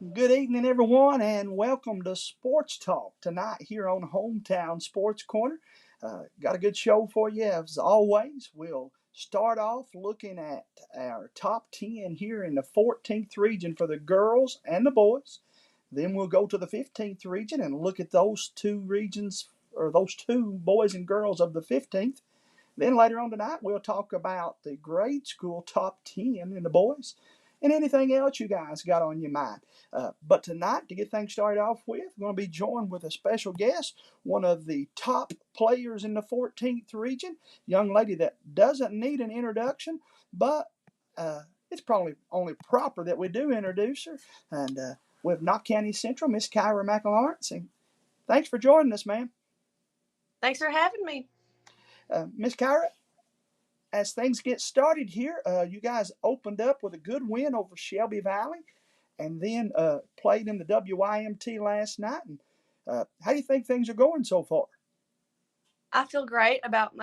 Good evening, everyone, and welcome to Sports Talk tonight here on Hometown Sports Corner. Got a good show for you as always. We'll start off looking at our top 10 here in the 14th region for the girls and the boys. Then we'll go to the 15th region and look at those two regions, or those two boys and girls of the 15th. Then later on tonight, we'll talk about the grade school top 10 in the boys and anything else you guys got on your mind. But tonight, to get things started off with, we're going to be joined with a special guest, one of the top players in the 14th region, young lady that doesn't need an introduction, but it's probably only proper that we do introduce her. And with Knott County Central, Miss Kyra McLawrence. And thanks for joining us, ma'am. Thanks for having me. Miss Kyra, as things get started here, you guys opened up with a good win over Shelby Valley and then played in the WYMT last night. And how do you think things are going so far? I feel great about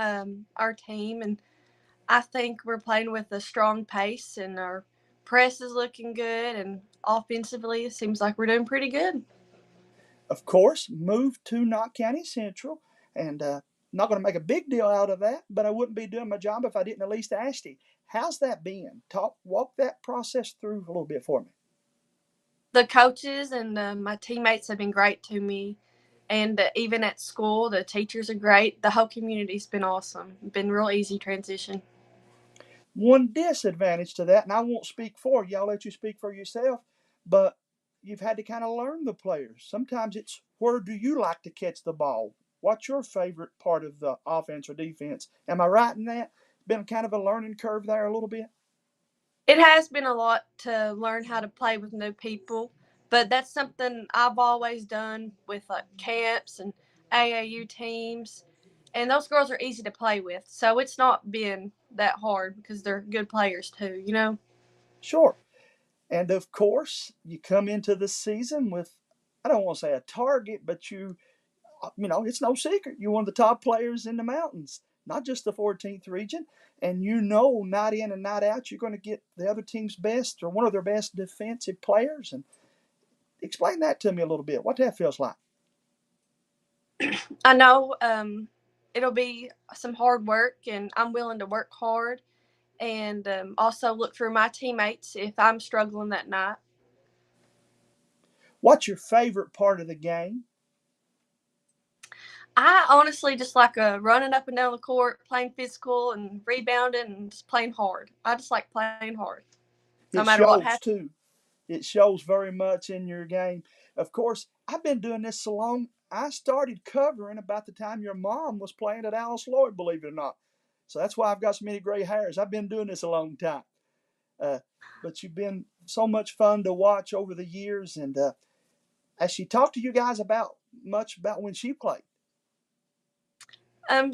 our team, and I think we're playing with a strong pace, and our press is looking good, and offensively, it seems like we're doing pretty good. Of course, moved to Knott County Central, and not going to make a big deal out of that, but I wouldn't be doing my job if I didn't at least ask you, how's that been? Walk that process through a little bit for me. The coaches and my teammates have been great to me, and even at school, the teachers are great. The whole community's been awesome. Been real easy transition. One disadvantage to that, and I won't speak for you, I'll let you speak for yourself, but you've had to kind of learn the players. Sometimes it's where do you like to catch the ball? What's your favorite part of the offense or defense? Am I right in that? Been kind of a learning curve there a little bit? It has been a lot to learn how to play with new people, but that's something I've always done with like camps and AAU teams. And those girls are easy to play with, so it's not been that hard because they're good players too, you know? Sure. And of course, you come into the season with, I don't want to say a target, but it's no secret. You're one of the top players in the mountains, not just the 14th region. And you know, night in and night out, you're going to get the other team's best or one of their best defensive players. And explain that to me a little bit, what that feels like. I know it'll be some hard work, and I'm willing to work hard and also look for my teammates if I'm struggling that night. What's your favorite part of the game? I honestly just like running up and down the court, playing physical and rebounding and just playing hard. I just like playing hard, no It matter what shows happens. too. It shows very much in your game. Of course, I've been doing this so long. I started covering about the time your mom was playing at Alice Lloyd, believe it or not. So that's why I've got so many gray hairs. I've been doing this a long time. Uh, but you've been so much fun to watch over the years. And has she talked to you guys about much about when she played?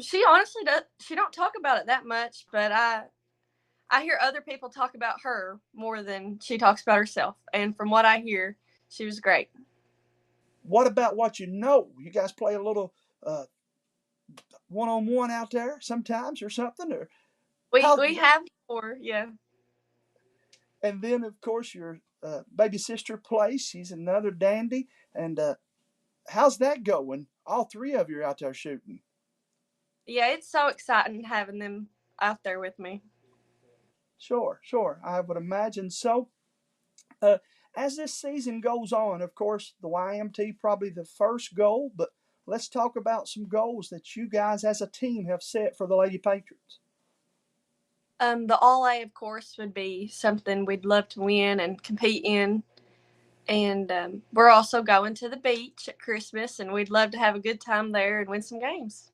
She honestly does. She don't talk about it that much, but I hear other people talk about her more than she talks about herself. And from what I hear, she was great. What about what you know? You guys play a little one on one out there sometimes or something? Or We how? we have before, yeah. And then, of course, your baby sister plays. She's another dandy. And how's that going? All three of you are out there shooting. Yeah, it's so exciting having them out there with me. Sure, sure. I would imagine so. Uh, as this season goes on, of course, the YMT probably the first goal, but let's talk about some goals that you guys as a team have set for the Lady Patriots. The All A, of course, would be something we'd love to win and compete in. And we're also going to the beach at Christmas, and we'd love to have a good time there and win some games.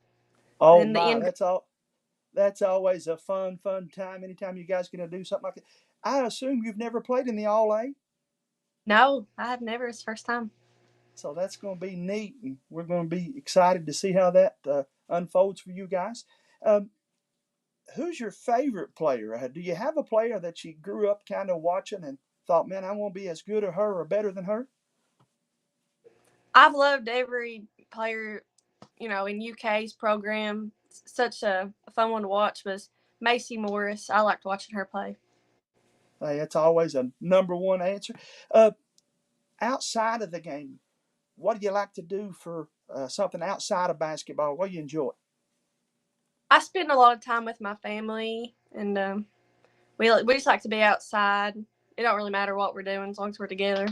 Oh And the my, end. that's all. That's always a fun time. Anytime you guys gonna do something like that. I assume you've never played in the All A. No, I have never. It's the first time. So that's going to be neat, and we're going to be excited to see how that unfolds for you guys. Um, who's your favorite player? Do you have a player that you grew up kind of watching and thought, man, I want to be as good as her or better than her? I've loved every player, in UK's program. Such a fun one to watch was Macy Morris. I liked watching her play. Hey, that's always a number one answer. Uh, outside of the game, what do you like to do for something outside of basketball? What do you enjoy? I spend a lot of time with my family, and we just like to be outside. It don't really matter what we're doing as long as we're together.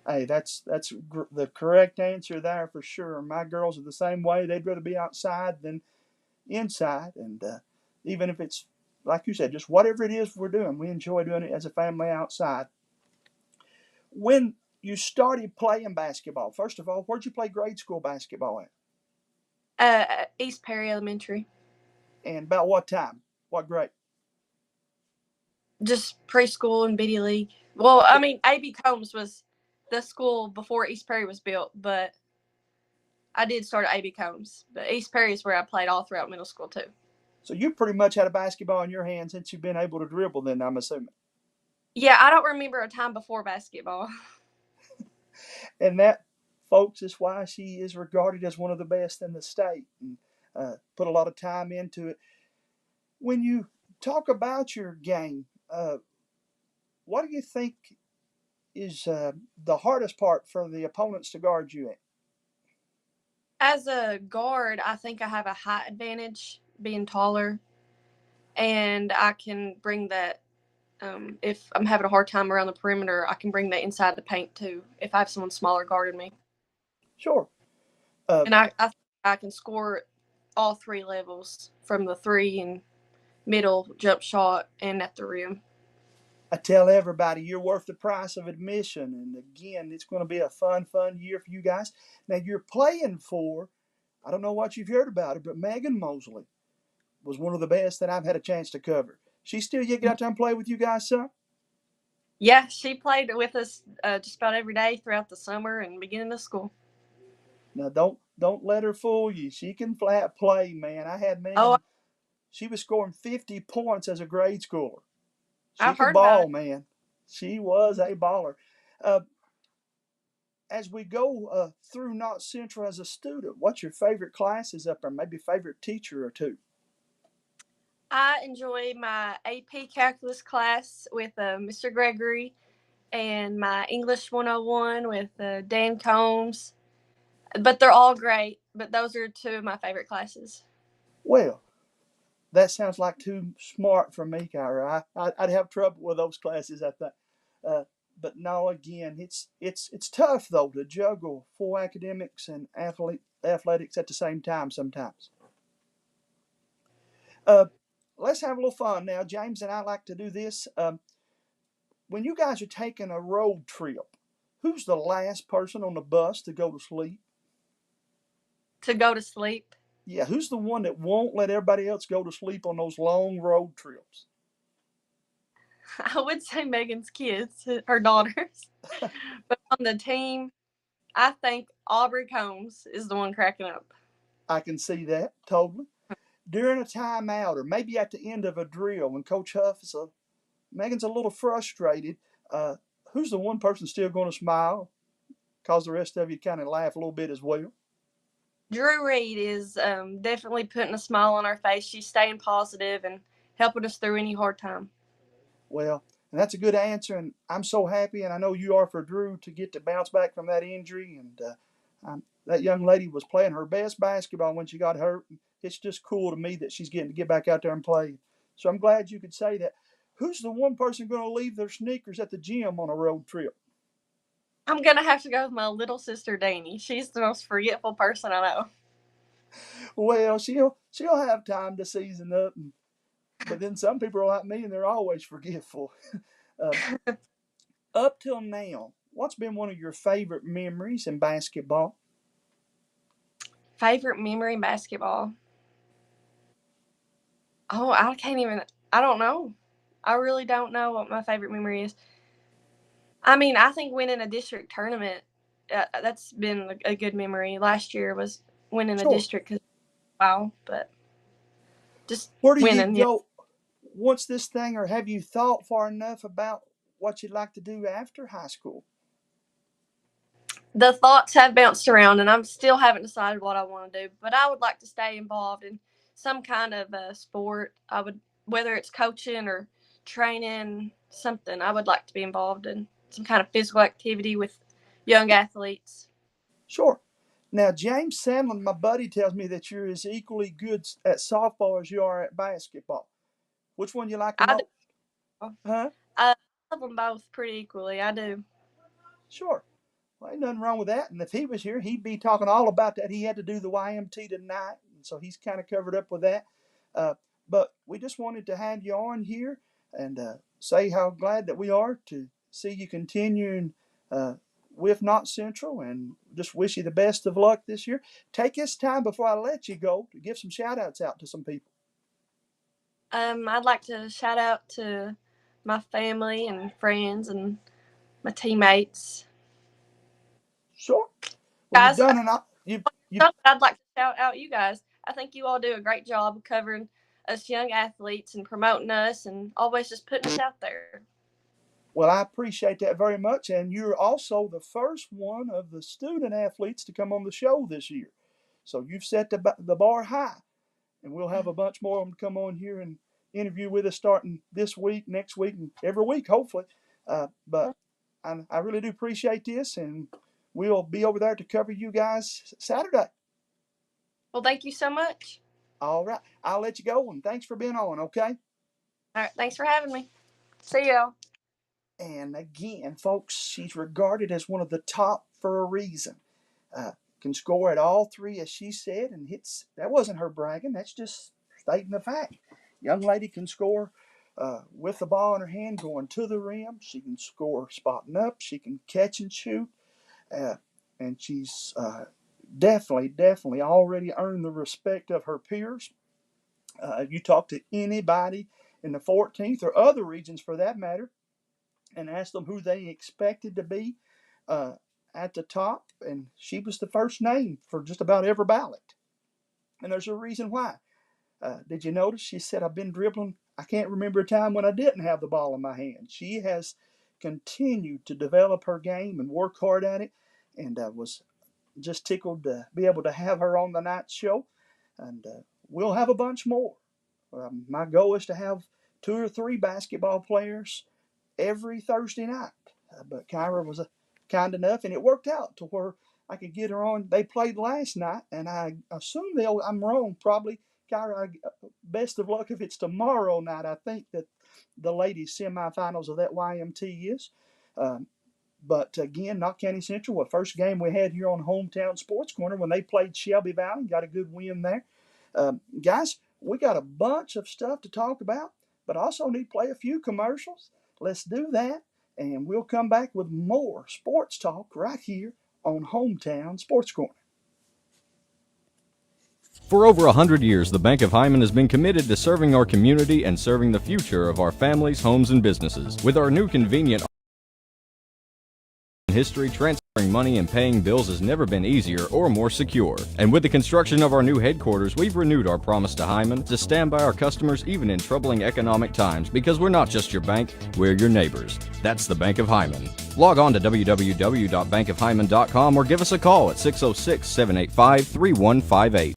Hey, that's the correct answer there for sure. My girls are the same way. They'd rather be outside than inside, and even if it's like you said, just whatever it is we're doing, we enjoy doing it as a family outside. When you started playing basketball, first of all, where'd you play grade school basketball at? East Perry Elementary. And about what time? What grade? Just preschool and BD League. Well, I mean, A.B. Combs was the school before East Perry was built, but I did start at A.B. Combs. But East Perry is where I played all throughout middle school, too. So you pretty much had a basketball in your hand since you've been able to dribble, then I'm assuming. Yeah, I don't remember a time before basketball. And that, folks, is why she is regarded as one of the best in the state and put a lot of time into it. When you talk about your game, what do you think is the hardest part for the opponents to guard you in? As a guard, I think I have a height advantage being taller, and I can bring that. If I'm having a hard time around the perimeter, I can bring that inside the paint too. If I have someone smaller guarding me, Sure. Uh, and I can score all three levels from the three and middle jump shot and at the rim. I tell everybody you're worth the price of admission. And again, it's going to be a fun year for you guys. Now, you're playing for, I don't know what you've heard about her, but Megan Mosley was one of the best that I've had a chance to cover. She still yet get out there and play with you guys, son? Yeah, she played with us just about every day throughout the summer and beginning of school. Now, don't let her fool you. She can flat play, man. I had Oh, Megan. She was scoring 50 points as a grade schooler. She I've could heard about ball, it. man. She was a baller. Uh, as we go through Knott Central as a student, what's your favorite classes up there? Maybe favorite teacher or two? I enjoy my AP Calculus class with Mr. Gregory and my English 101 with Dan Combs. But they're all great. But those are two of my favorite classes. Well, that sounds like too smart for me, Kyra. I'd have trouble with those classes, I think. Uh, but no, again, it's tough though to juggle full academics and athletics at the same time sometimes. Uh, let's have a little fun now. James and I like to do this. When you guys are taking a road trip, who's the last person on the bus to go to sleep? To go to sleep, Yeah, who's the one that won't let everybody else go to sleep on those long road trips? I would say Megan's kids, her daughters. But on the team, I think Aubrey Combs is the one cracking up. I can see that totally. During a timeout or maybe at the end of a drill when Coach Huff is Megan's a little frustrated, uh, who's the one person still going to smile? Cause the rest of you kind of laugh a little bit as well. Drew Reed is definitely putting a smile on our face. She's staying positive and helping us through any hard time. Well, and that's a good answer, and I'm so happy, and I know you are for Drew to get to bounce back from that injury. And that young lady was playing her best basketball when she got hurt. It's just cool to me that she's getting to get back out there and play. So I'm glad you could say that. Who's the one person going to leave their sneakers at the gym on a road trip? I'm gonna have to go with my little sister Danny. She's the most forgetful person I know. Well, she'll have time to season up, but then some people are like me and they're always forgetful. Uh, up till now, what's been one of your favorite memories in basketball? Favorite memory in basketball? Oh, I can't even. I don't know. I really don't know what my favorite memory is. I mean, I think winning a district tournament. That's been a good memory. Last year was winning a Sure. district. Cause, wow, but just Where do you winning. Yeah. go once this thing, or have you thought far enough about what you'd like to do after high school? The thoughts have bounced around, and I'm still haven't decided what I want to do. But I would like to stay involved in some kind of sport. I would, whether it's coaching or training, something. I would like to be involved in some kind of physical activity with young athletes. Sure. Now, James Sandlin, my buddy, tells me that you're as equally good at softball as you are at basketball. Which one you like the I most? do. Huh? I love them both pretty equally. I do. Sure. Well, ain't nothing wrong with that. And if he was here, he'd be talking all about that. He had to do the YMT tonight, and so he's kind of covered up with that. Uh, but we just wanted to have you on here and say how glad that we are to see you continuing with Not Central, and just wish you the best of luck this year. Take this time before I let you go to give some shout outs out to some people. I'd like to shout out to my family and friends and my teammates. Sure. Well, you've Guys, done enough. You I'd like to shout out you guys. I think you all do a great job of covering us young athletes and promoting us and always just putting us out there. Well, I appreciate that very much. And you're also the first one of the student athletes to come on the show this year. So you've set the bar high. And we'll have a bunch more of them come on here and interview with us starting this week, next week, and every week, hopefully. But I really do appreciate this. And we'll be over there to cover you guys Saturday. Well, thank you so much. All right. I'll let you go. And thanks for being on, okay? All right. Thanks for having me. See y'all. And again, folks, she's regarded as one of the top for a reason. Can score at all three, as she said, and hits. That wasn't her bragging. That's just stating the fact. Young lady can score with the ball in her hand, going to the rim. She can score spotting up. She can catch and shoot, and she's definitely already earned the respect of her peers. You talk to anybody in the 14th or other regions for that matter, and ask them who they expected to be at the top, and she was the first name for just about every ballot. And there's a reason why. Did you notice? She said, I've been dribbling. I can't remember a time when I didn't have the ball in my hand. She has continued to develop her game and work hard at it, and was just tickled to be able to have her on the night show. And we'll have a bunch more. My goal is to have 2 or 3 basketball players every Thursday night. But Kyra was kind enough, and it worked out to where I could get her on. They played last night, and I assume I'm wrong, probably. Kyra, best of luck if it's tomorrow night. I think that the ladies' semifinals of that YMT is. But again, Knott County Central, the first game we had here on Hometown Sports Corner when they played Shelby Valley, got a good win there. Guys, we got a bunch of stuff to talk about, but also need to play a few commercials. Let's do that, and we'll come back with more sports talk right here on Hometown Sports Corner. For over 100 years, the Bank of Hyman has been committed to serving our community and serving the future of our families, homes, and businesses. With our new convenient history, transferring money and paying bills has never been easier or more secure. And with the construction of our new headquarters, we've renewed our promise to Hyman to stand by our customers even in troubling economic times, because we're not just your bank, we're your neighbors. That's the Bank of Hyman. Log on to www.bankofhyman.com or give us a call at 606-785-3158.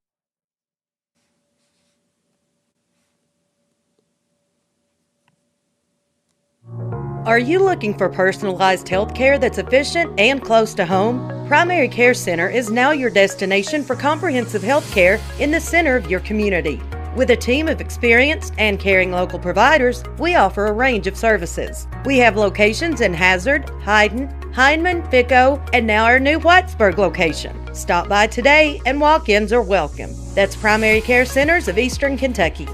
Are you looking for personalized health care that's efficient and close to home? Primary Care Center is now your destination for comprehensive health care in the center of your community. With a team of experienced and caring local providers, we offer a range of services. We have locations in Hazard, Hyden, Hindman, Fico, and now our new Whitesburg location. Stop by today and walk-ins are welcome. That's Primary Care Centers of Eastern Kentucky.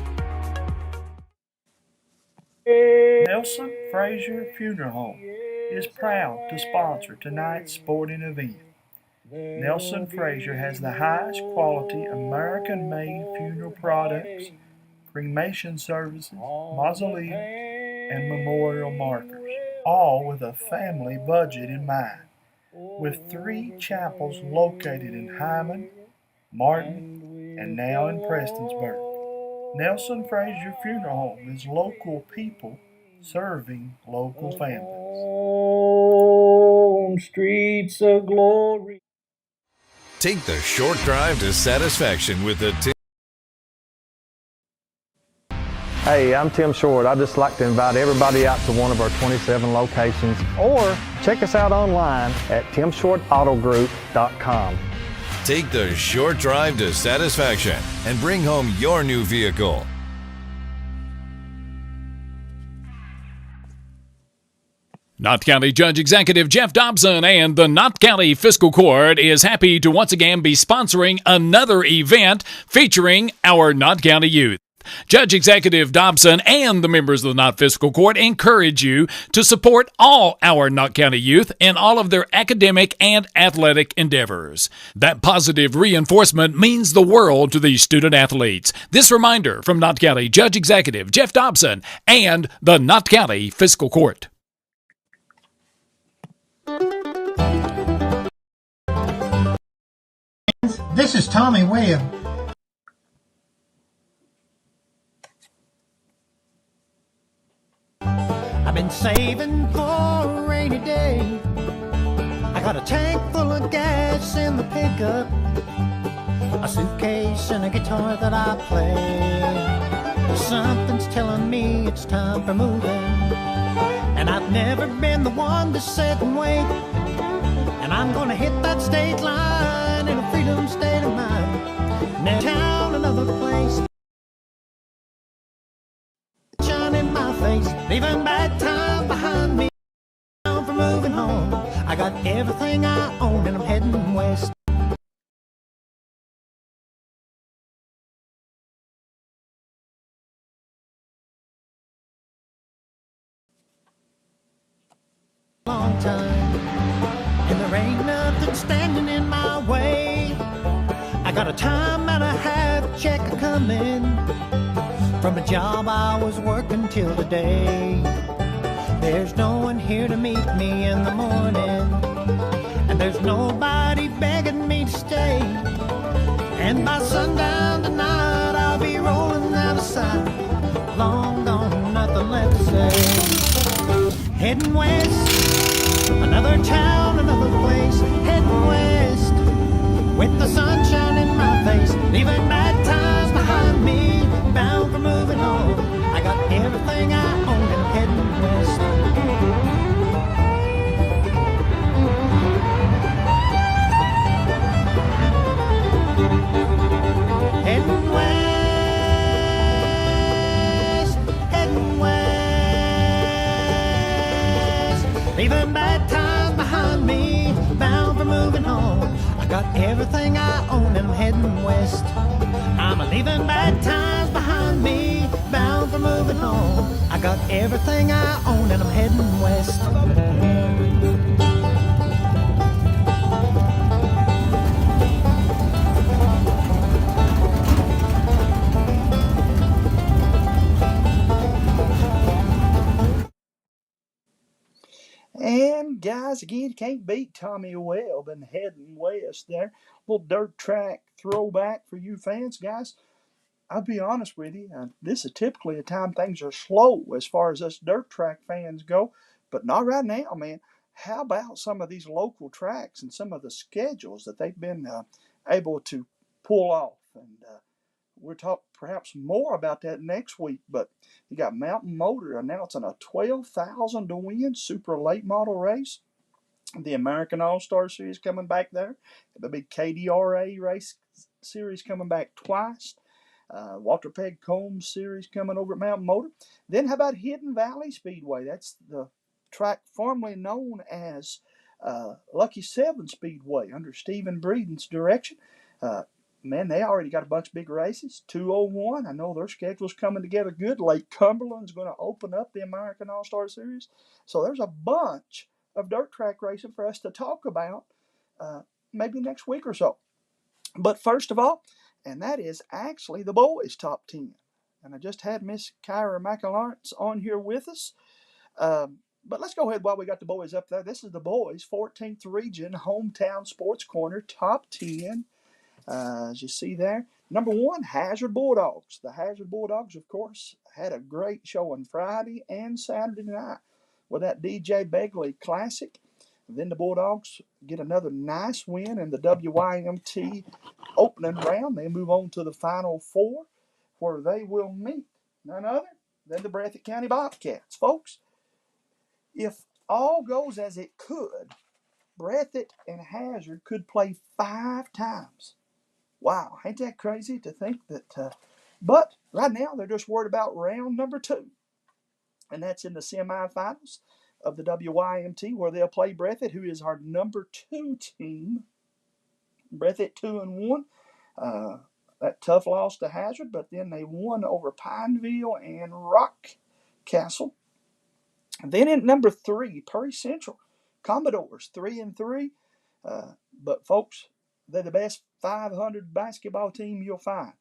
Nelson Frazier Funeral Home is proud to sponsor tonight's sporting event. Nelson Frazier has the highest quality American-made funeral products, cremation services, mausoleum, and memorial markers, all with a family budget in mind. With 3 chapels located in Hyman, Martin, and now in Prestonsburg, Nelson Frazier Funeral Home is local people serving local families. On streets of glory. Take the short drive to satisfaction with the Hey, I'm Tim Short. I'd just like to invite everybody out to one of our 27 locations, or check us out online at timshortautogroup.com. Take the short drive to satisfaction and bring home your new vehicle. Knott County Judge Executive Jeff Dobson and the Knott County Fiscal Court is happy to once again be sponsoring another event featuring our Knott County youth. Judge Executive Dobson and the members of the Knott Fiscal Court encourage you to support all our Knott County youth in all of their academic and athletic endeavors. That positive reinforcement means the world to these student athletes. This reminder from Knott County Judge Executive Jeff Dobson and the Knott County Fiscal Court. This is Tommy Webb. I've been saving for a rainy day. I got a tank full of gas in the pickup, a suitcase and a guitar that I play. Something's telling me it's time for moving, and I've never been the one to sit and wait. And I'm gonna hit that state line in a freedom state of mind. Next town, another place. Shine in my face, leaving bad time behind me. Time for moving home. I got everything I own and I'm heading west. Long time, and there ain't nothing standing in my way. I got a time and a half check coming from a job I was working till today. There's no one here to meet me in the morning, and there's nobody begging me to stay. And by sundown tonight I'll be rolling out of sight. Long gone, nothing left to say. Heading west, another town, another place. Heading west, with the sunshine in my face, leaving bad times behind me, bound for moving on. I got everything I own and I'm heading west. Heading west, leaving bad times behind me, bound for moving on. I got everything I own and I'm heading west. I'm leaving bad times behind me, bound for moving on. I got everything I own and I'm heading west. And guys, again, can't beat Tommy Webb and heading west there. Little dirt track throwback for you fans, guys. I'll be honest with you, this is typically a time things are slow as far as us dirt track fans go, but not right now, man. How about some of these local tracks and some of the schedules that they've been able to pull off? And we'll talk perhaps more about that next week, but you got Mountain Motor announcing a 12,000 to win super late model race. The American All-Star Series coming back there. The big KDRA race series coming back twice. Walter Pegg Combs Series coming over at Mountain Motor. Then how about Hidden Valley Speedway? That's the track formerly known as Lucky 7 Speedway under Stephen Breeden's direction. Man, they already got a bunch of big races. 201, I know their schedule's coming together good. Lake Cumberland's going to open up the American All-Star Series. So there's a bunch of dirt track racing for us to talk about maybe next week or so. But first of all, and that is actually the boys' top 10. And I just had Miss Kyra McAlawrence on here with us. But let's go ahead while we got the boys up there. This is the boys' 14th Region Hometown Sports Corner top 10. As you see there, number 1, Hazard Bulldogs. The Hazard Bulldogs, of course, had a great showing Friday and Saturday night with that DJ Begley Classic. And then the Bulldogs get another nice win in the WYMT opening round. They move on to the Final Four, where they will meet none other than the Breathitt County Bobcats. Folks, if all goes as it could, Breathitt and Hazard could play 5 times. Wow, ain't that crazy to think that? But right now they're just worried about round number 2, and that's in the semifinals of the WYMT, where they'll play Breathitt, who is our number 2 team. Breathitt 2-1. That tough loss to Hazard, but then they won over Pineville and Rockcastle. And then in number 3, Perry Central Commodores, 3-3. But folks, they're the best 500 basketball team you'll find.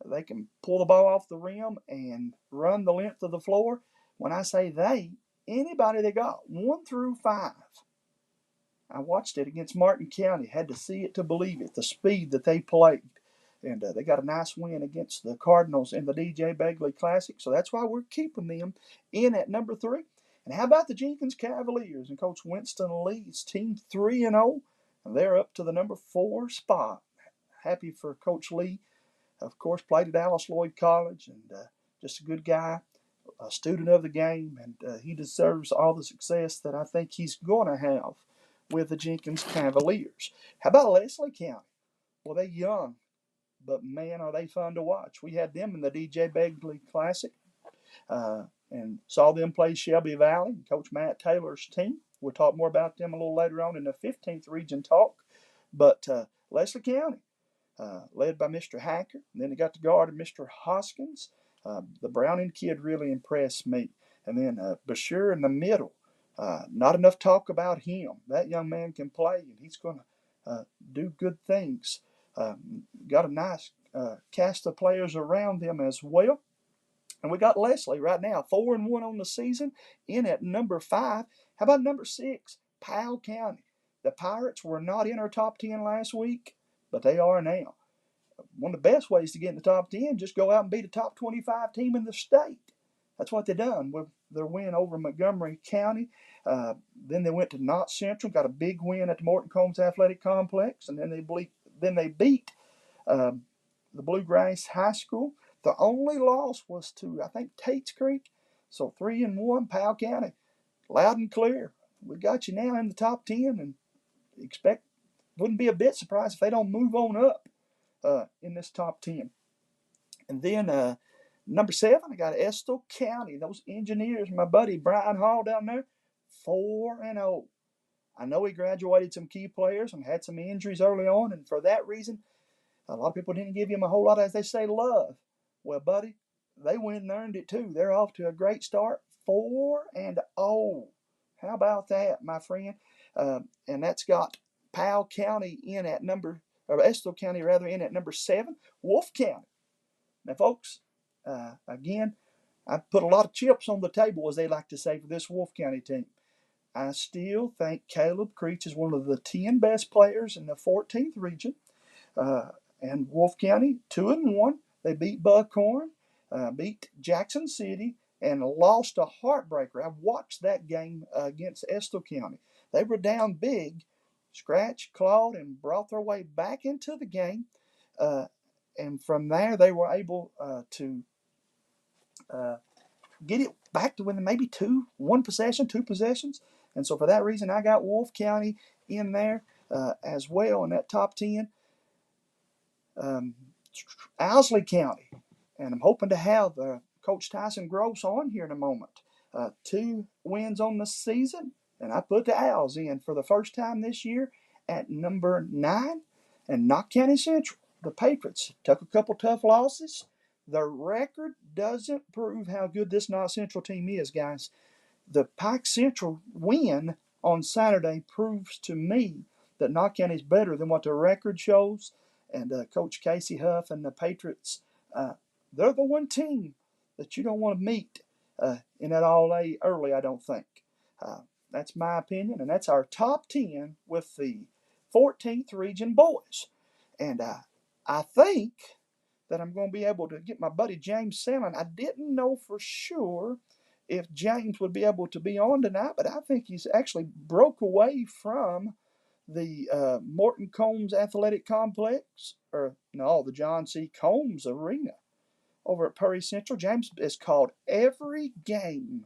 They can pull the ball off the rim and run the length of the floor. When I say they, anybody they got 1 through 5. I watched it against Martin County. Had to see it to believe it. The speed that they played. And they got a nice win against the Cardinals in the DJ Begley Classic. So that's why we're keeping them in at number 3. And how about the Jenkins Cavaliers and Coach Winston Lee's team 3-0? And they're up to the number 4 spot. Happy for Coach Lee. Of course, played at Alice Lloyd College and just a good guy, a student of the game. And he deserves all the success that I think he's going to have with the Jenkins Cavaliers. How about Leslie County? Well, they're young, but man, are they fun to watch. We had them in the DJ Begley Classic and saw them play Shelby Valley, Coach Matt Taylor's team. We'll talk more about them a little later on in the 15th Region Talk. But Leslie County, led by Mr. Hacker, and then they got the guard of Mr. Hoskins. The Browning kid really impressed me. And then Bashir in the middle. Not enough talk about him. That young man can play, and he's going to do good things. Got a nice cast of players around them as well. And we got Leslie right now, 4-1 on the season, in at number 5. How about number 6, Powell County? The Pirates were not in our top 10 last week, but they are now. One of the best ways to get in the top 10, just go out and beat a top 25 team in the state. That's what they done with their win over Montgomery County. Then they went to Knott Central, got a big win at the Morton Combs Athletic Complex, and then they beat the Bluegrass High School. The only loss was to, I think, Tates Creek. So 3-1, Powell County, loud and clear. We got you now in the top 10, and wouldn't be a bit surprised if they don't move on up in this top 10. And then number 7, I got Estill County. Those engineers, my buddy Brian Hall down there, 4-0. I know he graduated some key players and had some injuries early on, and for that reason, a lot of people didn't give him a whole lot, as they say, love. Well, buddy, they went and earned it too. They're off to a great start, 4-0. How about that, my friend? And that's got Powell County in at Estill County rather, in at number 7. Wolfe County. Now, folks, again, I put a lot of chips on the table, as they like to say, for this Wolfe County team. I still think Caleb Creech is one of the 10 best players in the 14th region. And Wolfe County, 2-1. They beat Buckhorn, beat Jackson City, and lost a heartbreaker. I watched that game against Estill County. They were down big, scratched, clawed, and brought their way back into the game. And from there, they were able to get it back to within maybe 2 possessions. And so for that reason, I got Wolfe County in there as well in that top 10. Owsley County, and I'm hoping to have Coach Tyson Gross on here in a moment. 2 wins on the season, and I put the Owls in for the first time this year at number 9. And Knott County Central, the Patriots, took a couple tough losses. The record doesn't prove how good this Knott Central team is, guys. The Pike Central win on Saturday proves to me that Knott County is better than what the record shows. And Coach Casey Huff and the Patriots, they're the one team that you don't want to meet in that All-A early, I don't think. That's my opinion, and that's our top 10 with the 14th Region boys. And I think that I'm going to be able to get my buddy James Salmon. I didn't know for sure if James would be able to be on tonight, but I think he's actually broke away from the Morton Combs Athletic Complex, the John C. Combs Arena. over at Perry Central. James has called every game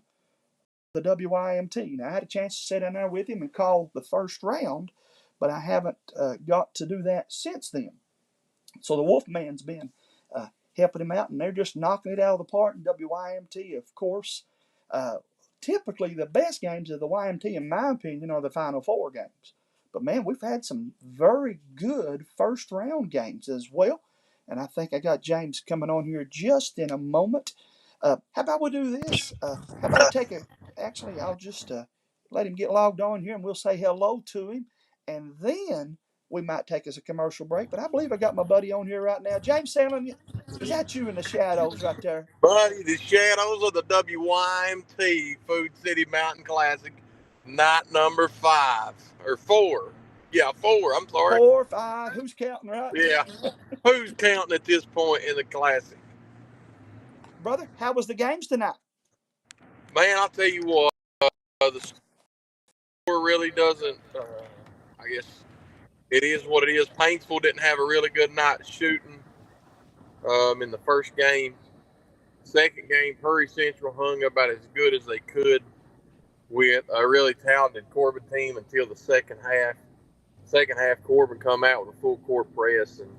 the WYMT. Now, I had a chance to sit in there with him and call the first round, but I haven't got to do that since then. So the Wolfman's been helping him out, and they're just knocking it out of the park. And WYMT, of course, typically the best games of the YMT, in my opinion, are the Final Four games. But, man, we've had some very good first-round games as well. And I think I got James coming on here just in a moment. How about we do this? How about I take a – actually, I'll just let him get logged on here, and we'll say hello to him. And then we might take us a commercial break. But I believe I got my buddy on here right now. James Sandlin, is that you in the shadows right there? Buddy, the shadows of the WYMT Food City Mountain Classic, night number 5 or 4. Yeah, 4. I'm sorry. 4, 5. Who's counting, right? Yeah. Who's counting at this point in the Classic? Brother, how was the games tonight? Man, I'll tell you what, the score really doesn't, I guess it is what it is. Paintsville didn't have a really good night shooting in the first game. Second game, Perry Central hung about as good as they could with a really talented Corbin team until the second half. Second half, Corbin come out with a full court press, and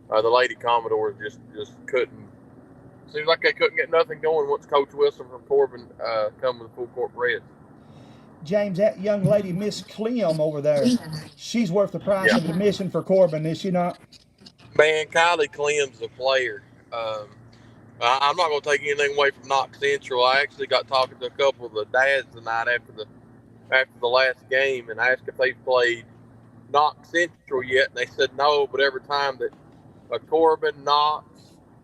the Lady Commodores just couldn't. Seems like they couldn't get nothing going once Coach Wilson from Corbin come with a full court press. James, that young lady, Miss Clem over there, she's worth the price of admission for Corbin, is she not? Man, Kylie Clem's a player. I'm not going to take anything away from Knox Central. I actually got talking to a couple of the dads tonight after the last game and asked if they played Knox Central yet, and they said no. But every time that Corbin, Knox,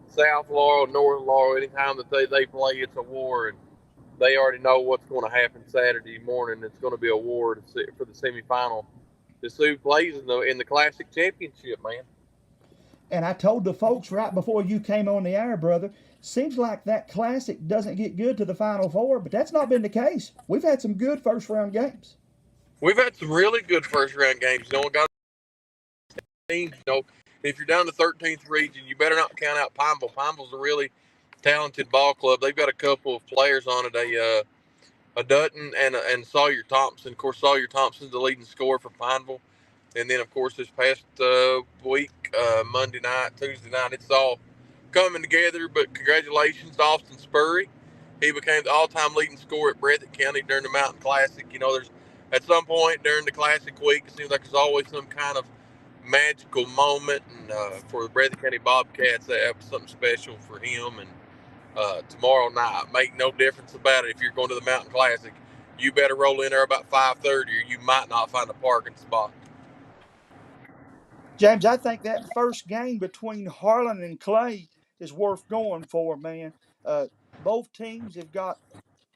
South Laurel, North Laurel, anytime that they play, it's a war, and they already know what's going to happen Saturday morning. It's going to be a war for the semifinal to see who plays in the Classic Championship, man. And I told the folks right before you came on the air, brother, seems like that Classic doesn't get good to the Final Four, but that's not been the case. We've had some good first-round games. We've had some really good first-round games. You know, got teams. You know, if you're down to 13th region, you better not count out Pineville. Pineville's a really talented ball club. They've got a couple of players on it, a Dutton and Sawyer Thompson. Of course, Sawyer Thompson's the leading scorer for Pineville. And then, of course, this past week, Monday night, Tuesday night, it's all coming together. But congratulations to Austin Spurry. He became the all-time leading scorer at Breathitt County during the Mountain Classic. You know, there's at some point during the Classic week, it seems like there's always some kind of magical moment. And for the Breathitt County Bobcats, they have something special for him. And tomorrow night, make no difference about it. If you're going to the Mountain Classic, you better roll in there about 5:30 or you might not find a parking spot. James, I think that first game between Harlan and Clay is worth going for, man. Both teams have got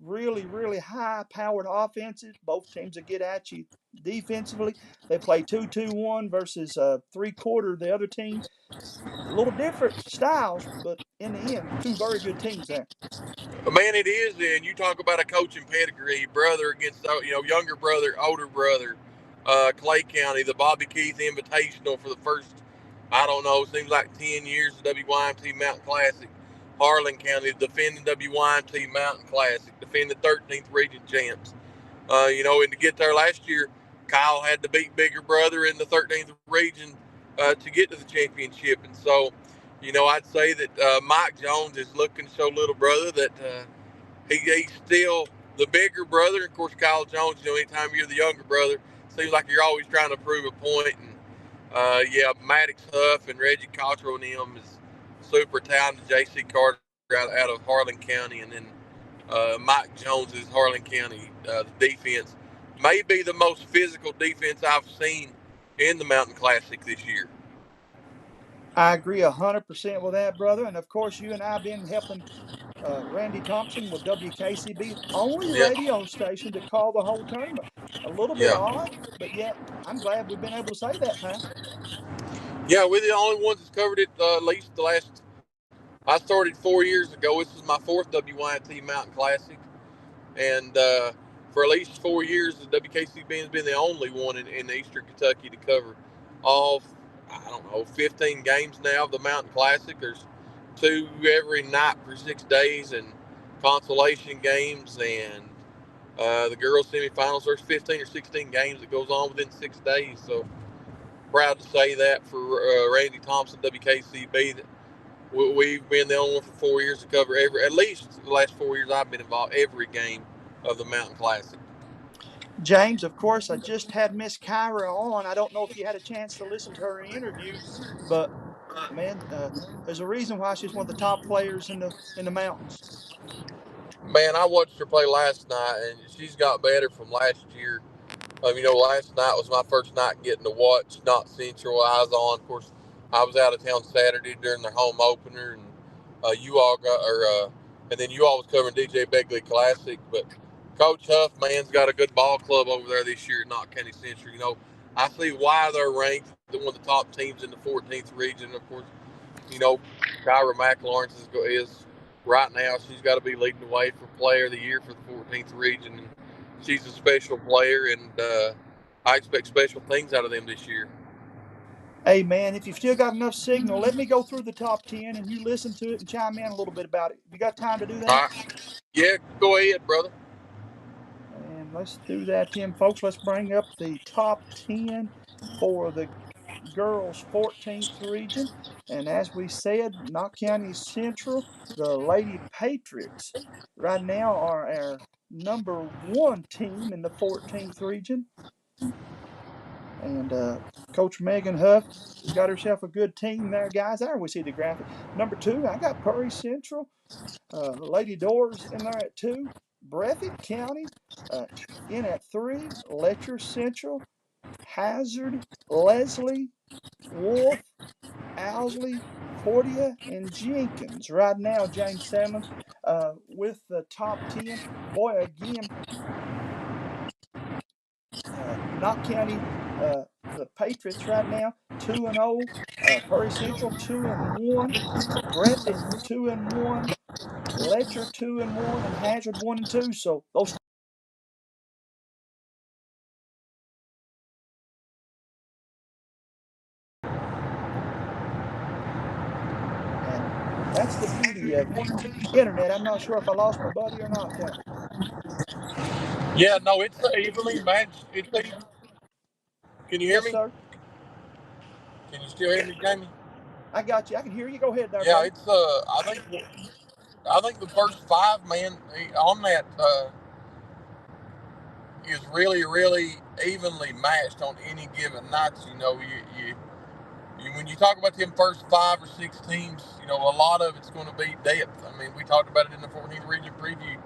really, really high-powered offenses. Both teams will get at you defensively. They play 2-2-1 versus 3-quarter the other team. A little different styles, but in the end, two very good teams there. Man, it is. And you talk about a coaching pedigree, brother against, younger brother, older brother. Clay County, the Bobby Keith Invitational for the first, seems like 10 years, the WYMT Mountain Classic. Harlan County, defending WYMT Mountain Classic, defending 13th region champs. And to get there last year, Kyle had to beat bigger brother in the 13th region to get to the championship. And so, I'd say that Mike Jones is looking to show little brother that he's still the bigger brother. Of course, Kyle Jones, anytime you're the younger brother, seems like you're always trying to prove a point. And Maddox Huff and Reggie Cottrell and him is super talented. J.C. Carter out of Harlan County, and then Mike Jones is Harlan County. The defense may be the most physical defense I've seen in the Mountain Classic this year. I agree 100% with that, brother. And, of course, you and I have been helping Randy Thompson with WKCB, only radio station to call the whole tournament. A little bit odd, but yet I'm glad we've been able to say that, pal. Yeah, we're the only ones that's covered it at least the last – I started 4 years ago. This is my fourth WYMT Mountain Classic. And for at least 4 years, the WKCB has been the only one in Eastern Kentucky to cover all, 15 games now of the Mountain Classic. There's 2 every night for 6 days and consolation games. And the girls semifinals, there's 15 or 16 games that goes on within 6 days. So proud to say that for Randy Thompson, WKCB, that we've been the only one for 4 years to cover at least the last 4 years I've been involved, every game of the Mountain Classic. James, of course, I just had Miss Kyra on. I don't know if you had a chance to listen to her interview, but man, there's a reason why she's one of the top players in the mountains. Man, I watched her play last night, and she's got better from last year. Last night was my first night getting to watch Not Central. I was on, of course, I was out of town Saturday during their home opener, and and then you all was covering DJ Begley Classic. But Coach Huff, man's got a good ball club over there this year at Knott County Central. I see why they're ranked one of the top teams in the 14th region. Of course, Kyra McLaurin is right now. She's got to be leading the way for Player of the Year for the 14th region. And she's a special player, and I expect special things out of them this year. Hey, man, if you've still got enough signal, let me go through the top 10 and you listen to it and chime in a little bit about it. You got time to do that? All right. Yeah, go ahead, brother. And let's do that, Tim, folks. Let's bring up the top 10 for the girls' 14th region. And as we said, Knott County Central, the Lady Patriots, right now are our number 1 team in the 14th region. And Coach Megan Huff has got herself a good team there, guys. There we see the graphic. Number 2, I got Prairie Central. Lady Doors in there at 2. Breathitt County in at 3. Letcher Central, Hazard, Leslie, Wolf, Owsley, Cordia, and Jenkins. Right now, James Salmon with the top 10. Boy, again, Knott County, the Patriots right now, 2-0. Prairie Central, 2-1. Breathitt, 2-1. Letcher, 2-1. And Hazard, 1-2. So those. That's the beauty of the internet. I'm not sure if I lost my buddy or not. Yeah, no, it's evenly matched. Can you hear me? Sir. Can you still hear me, Jamie? I got you. I can hear you. Go ahead there. Yeah, buddy. it's I think the first 5, man, on that is really, really evenly matched on any given night. When you talk about them first 5 or 6 teams, a lot of it's going to be depth. I mean, we talked about it in the 14th region preview.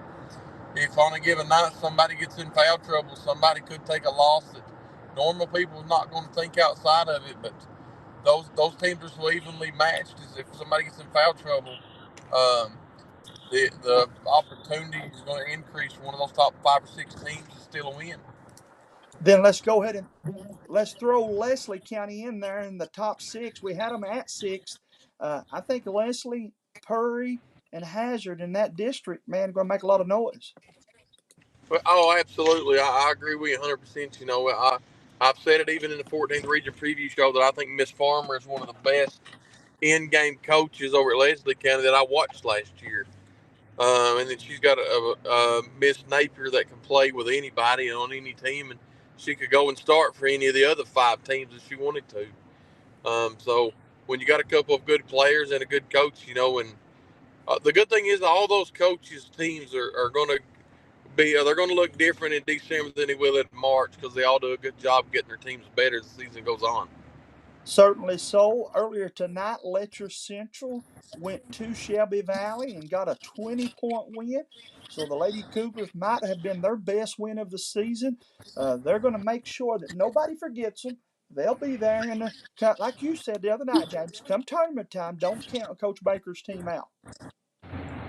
If on a given night somebody gets in foul trouble, somebody could take a loss that normal people are not going to think outside of it. But those teams are so evenly matched as if somebody gets in foul trouble, the opportunity is going to increase for one of those top 5 or 6 teams to steal a win. Then let's go ahead and let's throw Leslie County in there in the top 6. We had them at 6th. I think Leslie, Purry, and Hazard in that district, man, are going to make a lot of noise. Oh, absolutely. I agree with you 100%. I've said it even in the 14th region preview show that I think Miss Farmer is one of the best in-game coaches over at Leslie County that I watched last year. And then she's got a Miss Napier that can play with anybody on any team, and she could go and start for any of the other 5 teams if she wanted to. So when you got a couple of good players and a good coach, and the good thing is all those coaches' teams are going to they're going to look different in December than they will in March because they all do a good job getting their teams better as the season goes on. Certainly so. Earlier tonight, Letcher Central went to Shelby Valley and got a 20-point win. So the Lady Cougars might have been their best win of the season. They're going to make sure that nobody forgets them. They'll be there, and like you said the other night, James, come tournament time, don't count Coach Baker's team out.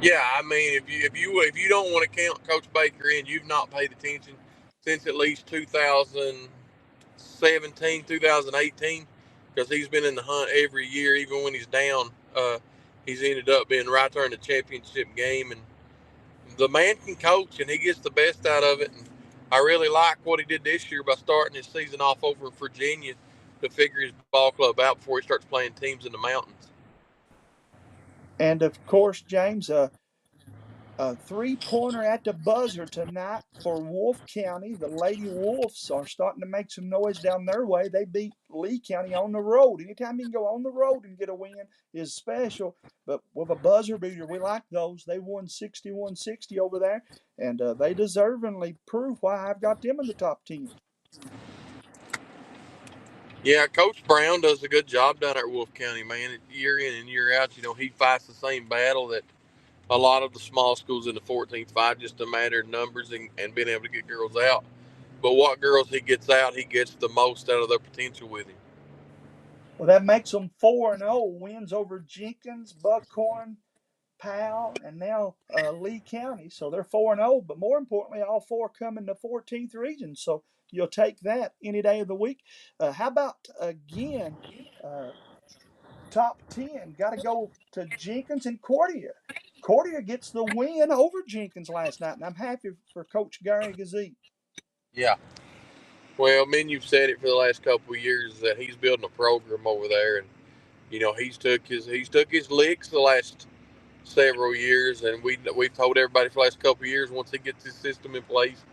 Yeah, I mean, if you don't want to count Coach Baker in, you've not paid attention since at least 2017, 2018, because he's been in the hunt every year, even when he's down. He's ended up being right there in the championship game, and the man can coach, and he gets the best out of it. And I really like what he did this year by starting his season off over in Virginia to figure his ball club out before he starts playing teams in the mountains. And of course, James, a three-pointer at the buzzer tonight for Wolfe County. The Lady Wolves are starting to make some noise down their way. They beat Lee County on the road. Anytime you can go on the road and get a win is special. But with a buzzer beater, we like those. They won 61-60 over there, and they deservingly prove why I've got them in the top 10. Yeah, Coach Brown does a good job down at Wolfe County, man. Year in and year out, he fights the same battle that a lot of the small schools in the 14th fight, just a matter of numbers and being able to get girls out. But what girls he gets out, he gets the most out of their potential with him. Well, that makes them 4-0, wins over Jenkins, Buckhorn, Powell, and now Lee County. So they're 4-0, but more importantly, all four come in the 14th region. So you'll take that any day of the week. How about, again, top 10? Got to go to Jenkins and Cordia. Cordia gets the win over Jenkins last night, and I'm happy for Coach Gary Gazee. Yeah. Well, you've said it for the last couple of years that he's building a program over there, and he's took his licks the last several years, and we've told everybody for the last couple of years once he gets his system in place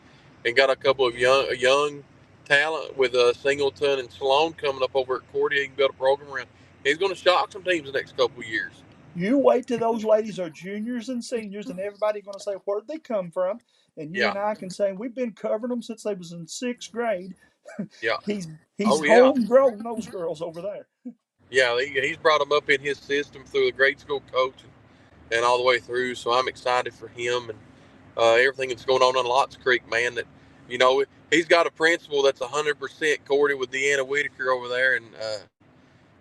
and got a couple of young talent with Singleton and Sloan coming up over at Cordia, he can build a program around. He's going to shock some teams the next couple of years. You wait till those ladies are juniors and seniors, and everybody's going to say, where'd they come from? And you and I can say, we've been covering them since they was in 6th grade. Yeah. He's homegrown those girls over there. Yeah, he's brought them up in his system through the grade school coach and all the way through. So I'm excited for him and everything that's going on Lotts Creek, man. That he's got a principal that's 100% courted with Deanna Whitaker over there, and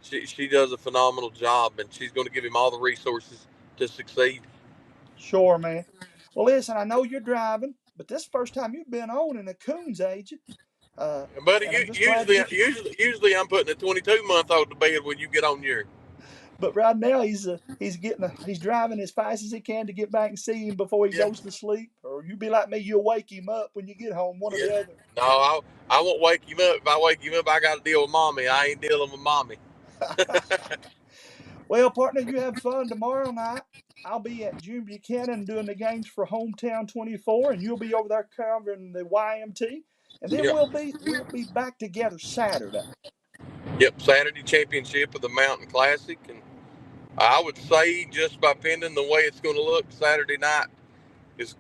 she does a phenomenal job, and she's going to give him all the resources to succeed. Sure, man. Well, listen, I know you're driving, but this is the first time you've been on in a Coons age. Buddy, usually I'm putting a 22-month-old to bed when you get on your. But right now he's driving as fast as he can to get back and see him before he goes to sleep. Or you be like me, you'll wake him up when you get home, one or the other. No, I won't wake him up. If I wake him up, I got to deal with mommy. I ain't dealing with mommy. Well, partner, you have fun tomorrow night. I'll be at June Buchanan doing the games for Hometown 24, and you'll be over there covering the YMT. And then we'll be back together Saturday. Yep, Saturday championship of the Mountain Classic, and I would say just by pending the way it's going to look, Saturday night is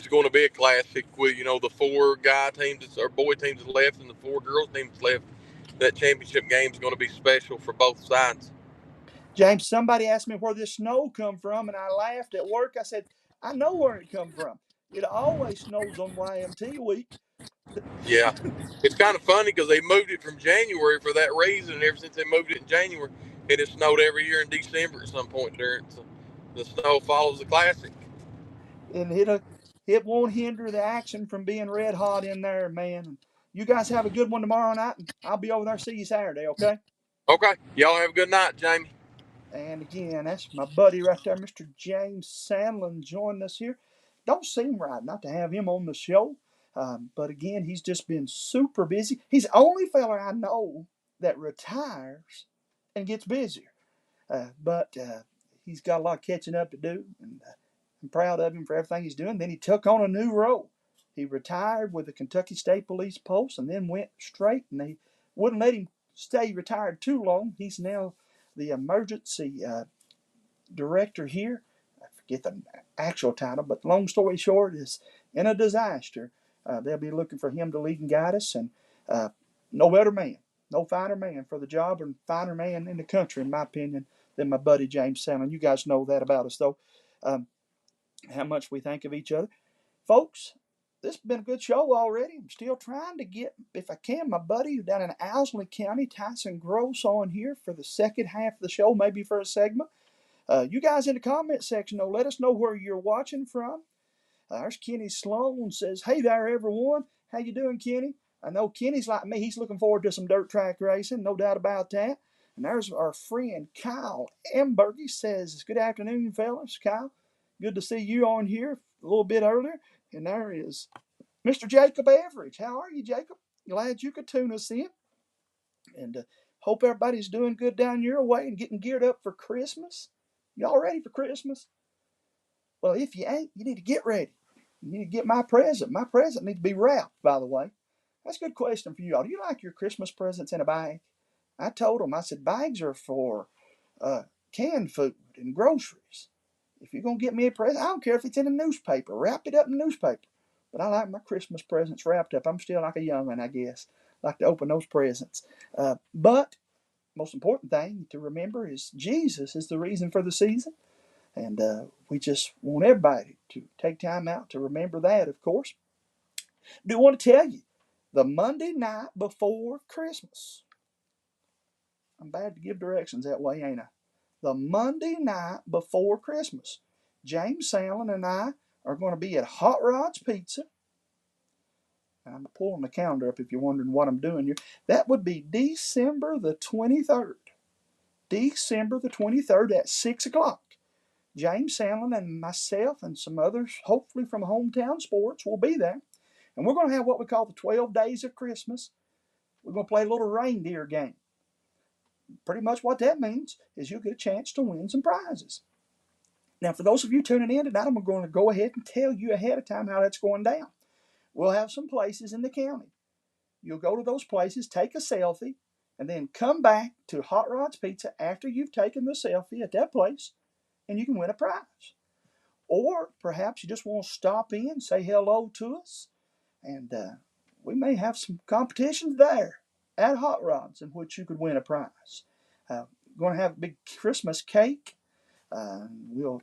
going to be a classic with the 4 guy teams or boy teams left and the 4 girls teams left. That championship game is going to be special for both sides. James, somebody asked me where this snow come from, and I laughed at work. I said, I know where it come from. It always snows on YMT week. Yeah, it's kind of funny because they moved it from January for that reason, and ever since they moved it in January, it has snowed every year in December at some point during. So the snow follows the classic. And it won't hinder the action from being red hot in there, man. You guys have a good one tomorrow night, and I'll be over there see you Saturday, okay? Okay. Y'all have a good night, Jamie. And again, that's my buddy right there, Mr. James Sandlin, joining us here. Don't seem right not to have him on the show. But again, he's just been super busy. He's the only fella I know that retires and gets busier. But he's got a lot of catching up to do, and I'm proud of him for everything he's doing. Then he took on a new role. He retired with the Kentucky State Police Post and then went straight, and they wouldn't let him stay retired too long. He's now the emergency director here. I forget the actual title, but long story short is in a disaster. They'll be looking for him to lead and guide us, and no better man, no finer man for the job, and finer man in the country, in my opinion, than my buddy James Salmon. You guys know that about us, though, how much we think of each other. Folks, this has been a good show already. I'm still trying to get, if I can, my buddy down in Owsley County, Tyson Gross, on here for the second half of the show, maybe for a segment. You guys in the comment section, though, let us know where you're watching from. There's Kenny Sloan, says, hey there, everyone. How you doing, Kenny? I know Kenny's like me. He's looking forward to some dirt track racing, no doubt about that. And there's our friend Kyle Emberg. He says, good afternoon, fellas. Kyle, good to see you on here a little bit earlier. And there is Mr. Jacob Average. How are you, Jacob? Glad you could tune us in. And hope everybody's doing good down your way and getting geared up for Christmas. Y'all ready for Christmas? Well, if you ain't, you need to get ready. You need to get my present. My present needs to be wrapped, by the way. That's a good question for you all. Do you like your Christmas presents in a bag? I told them, I said, bags are for canned food and groceries. If you're going to get me a present, I don't care if it's in a newspaper. Wrap it up in newspaper. But I like my Christmas presents wrapped up. I'm still like a young'un, I guess. Like to open those presents. But most important thing to remember is Jesus is the reason for the season. And we just want everybody to take time out to remember that, of course. Do want to tell you, the Monday night before Christmas. I'm bad to give directions that way, ain't I? The Monday night before Christmas. James Sandlin and I are going to be at Hot Rods Pizza. I'm pulling the calendar up if you're wondering what I'm doing here. That would be December the 23rd. December the 23rd at 6 o'clock. James Sandlin and myself and some others, hopefully from Hometown Sports, will be there. And we're going to have what we call the 12 Days of Christmas. We're going to play a little reindeer game. Pretty much what that means is you'll get a chance to win some prizes. Now, for those of you tuning in tonight, I'm going to go ahead and tell you ahead of time how that's going down. We'll have some places in the county. You'll go to those places, take a selfie, and then come back to Hot Rods Pizza after you've taken the selfie at that place, and you can win a prize. Or perhaps you just want to stop in, say hello to us, and we may have some competitions there at Hot Rods in which you could win a prize. Going to have a big Christmas cake. We'll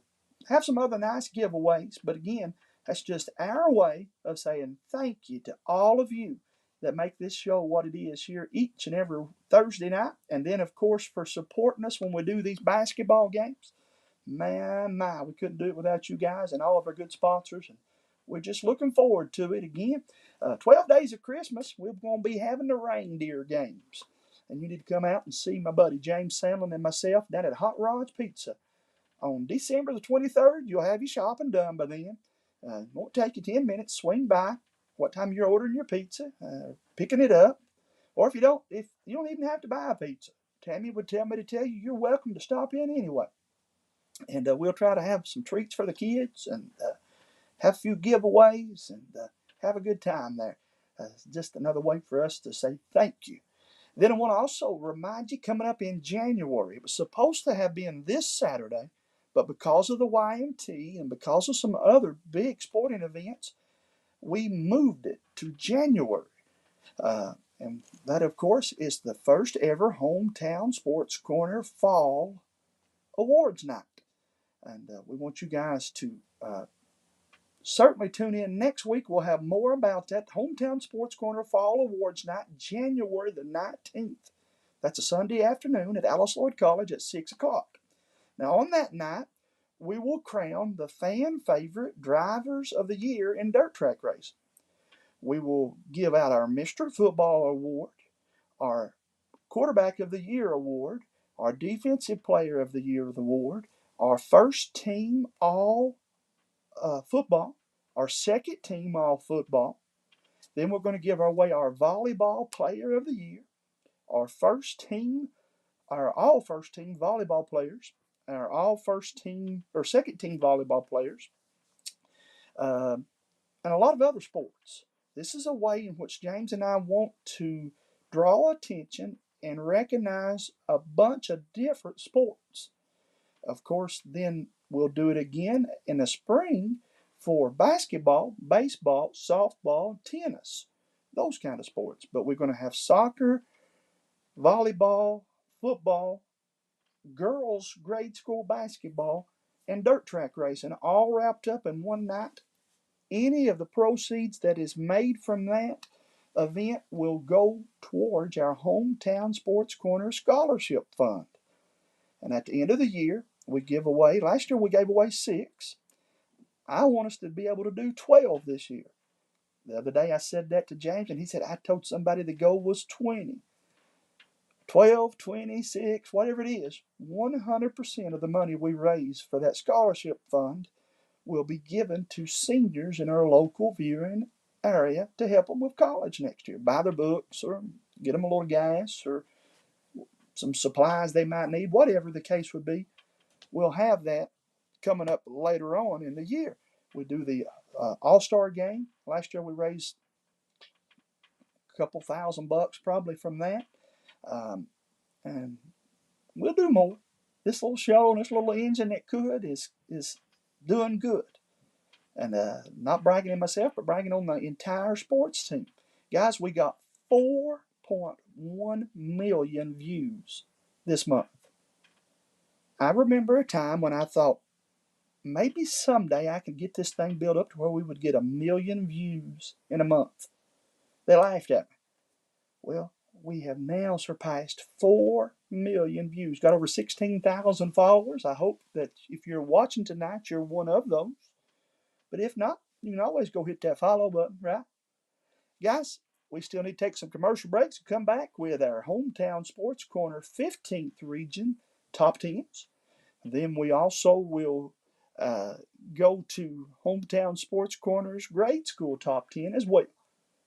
have some other nice giveaways, but again, that's just our way of saying thank you to all of you that make this show what it is here each and every Thursday night. And then, of course, for supporting us when we do these basketball games. Man, we couldn't do it without you guys and all of our good sponsors. And we're just looking forward to it again. 12 Days of Christmas, we're going to be having the reindeer games. And you need to come out and see my buddy James Sandlin and myself down at Hot Rods Pizza. On December the 23rd, you'll have your shopping done by then. It won't take you 10 minutes. Swing by what time you're ordering your pizza, picking it up. Or if you don't even have to buy a pizza. Tammy would tell me to tell you you're welcome to stop in anyway. And we'll try to have some treats for the kids and have a few giveaways and have a good time there. Just another way for us to say thank you. Then I want to also remind you, coming up in January, it was supposed to have been this Saturday, but because of the YMT and because of some other big sporting events, we moved it to January. And that, of course, is the first ever Hometown Sports Corner Fall Awards Night. And we want you guys to certainly tune in next week. We'll have more about that. Hometown Sports Corner Fall Awards Night, January the 19th. That's a Sunday afternoon at Alice Lloyd College at 6 o'clock. Now, on that night, we will crown the fan favorite drivers of the year in dirt track racing. We will give out our Mr. Football Award, our Quarterback of the Year Award, our Defensive Player of the Year Award, our first team all football, our second team all football. Then we're going to give away our Volleyball Player of the Year, our all first team volleyball players, our all first team or second team volleyball players, and a lot of other sports. This is a way in which James and I want to draw attention and recognize a bunch of different sports. Of course, then we'll do it again in the spring for basketball, baseball, softball, tennis, those kind of sports. But we're going to have soccer, volleyball, football, girls grade school basketball, and dirt track racing all wrapped up in one night. Any of the proceeds that is made from that event will go towards our Hometown Sports Corner Scholarship Fund. And at the end of the year, we give away, last year we gave away 6. I want us to be able to do 12 this year. The other day I said that to James, and he said, I told somebody the goal was 20. 12, 26, whatever it is, 100% of the money we raise for that scholarship fund will be given to seniors in our local viewing area to help them with college next year. Buy their books or get them a little gas or some supplies they might need, whatever the case would be. we'll have that coming up later on in the year. We do the All-Star game. Last year we raised a couple $1,000 probably from that. And we'll do more. This little show and this little engine that could is doing good. And not bragging on myself, but bragging on the entire sports team. Guys, we got 4.1 million views this month. I remember a time when I thought maybe someday I could get this thing built up to where we would get 1 million views in a month. They laughed at me. Well, we have now surpassed 4 million views. Got over 16,000 followers. I hope that if you're watching tonight, you're one of those. But if not, you can always go hit that follow button, right? Guys, we still need to take some commercial breaks and come back with our Hometown Sports Corner 15th Region Top 10s. Then we also will go to Hometown Sports Corner's Grade School Top 10 as well.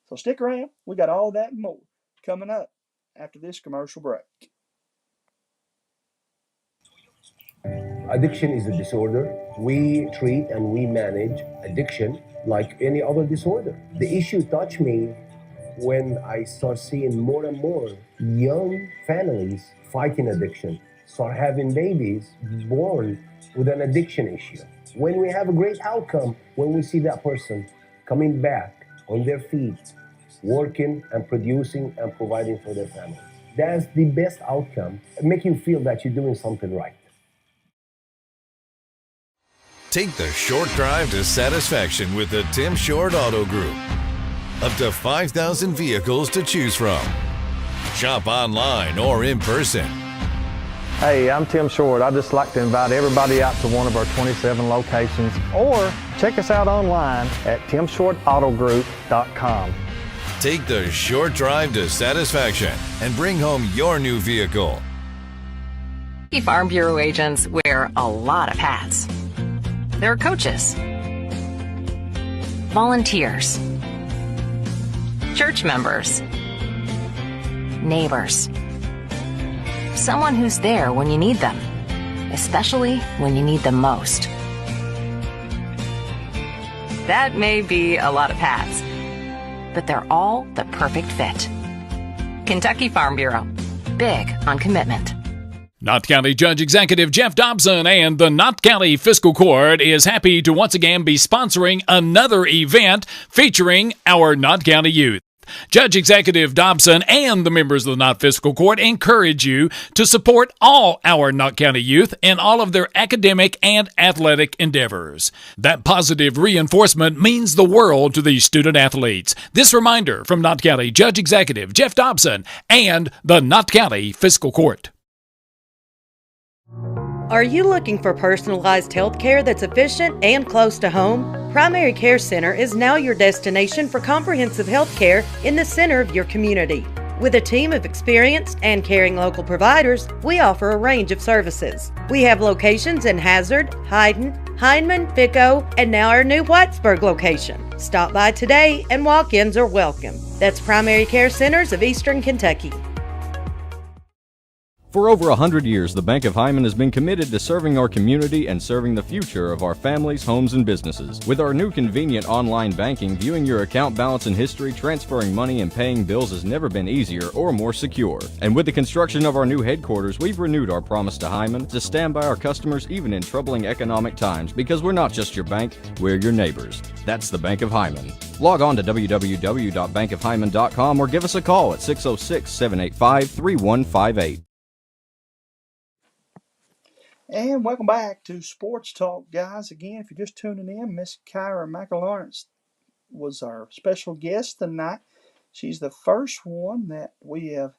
So stick around. We got all that and more coming up after this commercial break. Addiction is a disorder. We treat and we manage addiction like any other disorder. The issue touched me when I start seeing more and more young families fighting addiction, start having babies born with an addiction issue. When we have a great outcome, when we see that person coming back on their feet, working and producing and providing for their family. That's the best outcome, make you feel that you're doing something right. Take the short drive to satisfaction with the Tim Short Auto Group. Up to 5,000 vehicles to choose from. Shop online or in person. Hey, I'm Tim Short. I'd just like to invite everybody out to one of our 27 locations, or check us out online at timshortautogroup.com. Take the short drive to satisfaction and bring home your new vehicle. Farm Bureau agents wear a lot of hats. They're coaches, volunteers, church members, neighbors, someone who's there when you need them, especially when you need them most. That may be a lot of hats, but they're all the perfect fit. Kentucky Farm Bureau, big on commitment. Knott County Judge Executive Jeff Dobson and the Knott County Fiscal Court is happy to once again be sponsoring another event featuring our Knott County youth. Judge Executive Dobson and the members of the Knott Fiscal Court encourage you to support all our Knott County youth in all of their academic and athletic endeavors. That positive reinforcement means the world to these student athletes. This reminder from Knott County Judge Executive Jeff Dobson and the Knott County Fiscal Court. Are you looking for personalized health care that's efficient and close to home? Primary Care Center is now your destination for comprehensive health care in the center of your community. With a team of experienced and caring local providers, we offer a range of services. We have locations in Hazard, Hyden, Hindman, Fico, and now our new Whitesburg location. Stop by today and walk-ins are welcome. That's Primary Care Centers of Eastern Kentucky. For over 100 years, the Bank of Hyman has been committed to serving our community and serving the future of our families, homes, and businesses. With our new convenient online banking, viewing your account balance and history, transferring money, and paying bills has never been easier or more secure. And with the construction of our new headquarters, we've renewed our promise to Hyman to stand by our customers even in troubling economic times, because we're not just your bank, we're your neighbors. That's the Bank of Hyman. Log on to www.bankofhyman.com or give us a call at 606-785-3158. And welcome back to Sports Talk, guys. Again, if you're just tuning in, Miss Kyra McAlawrence was our special guest tonight. She's the first one that we have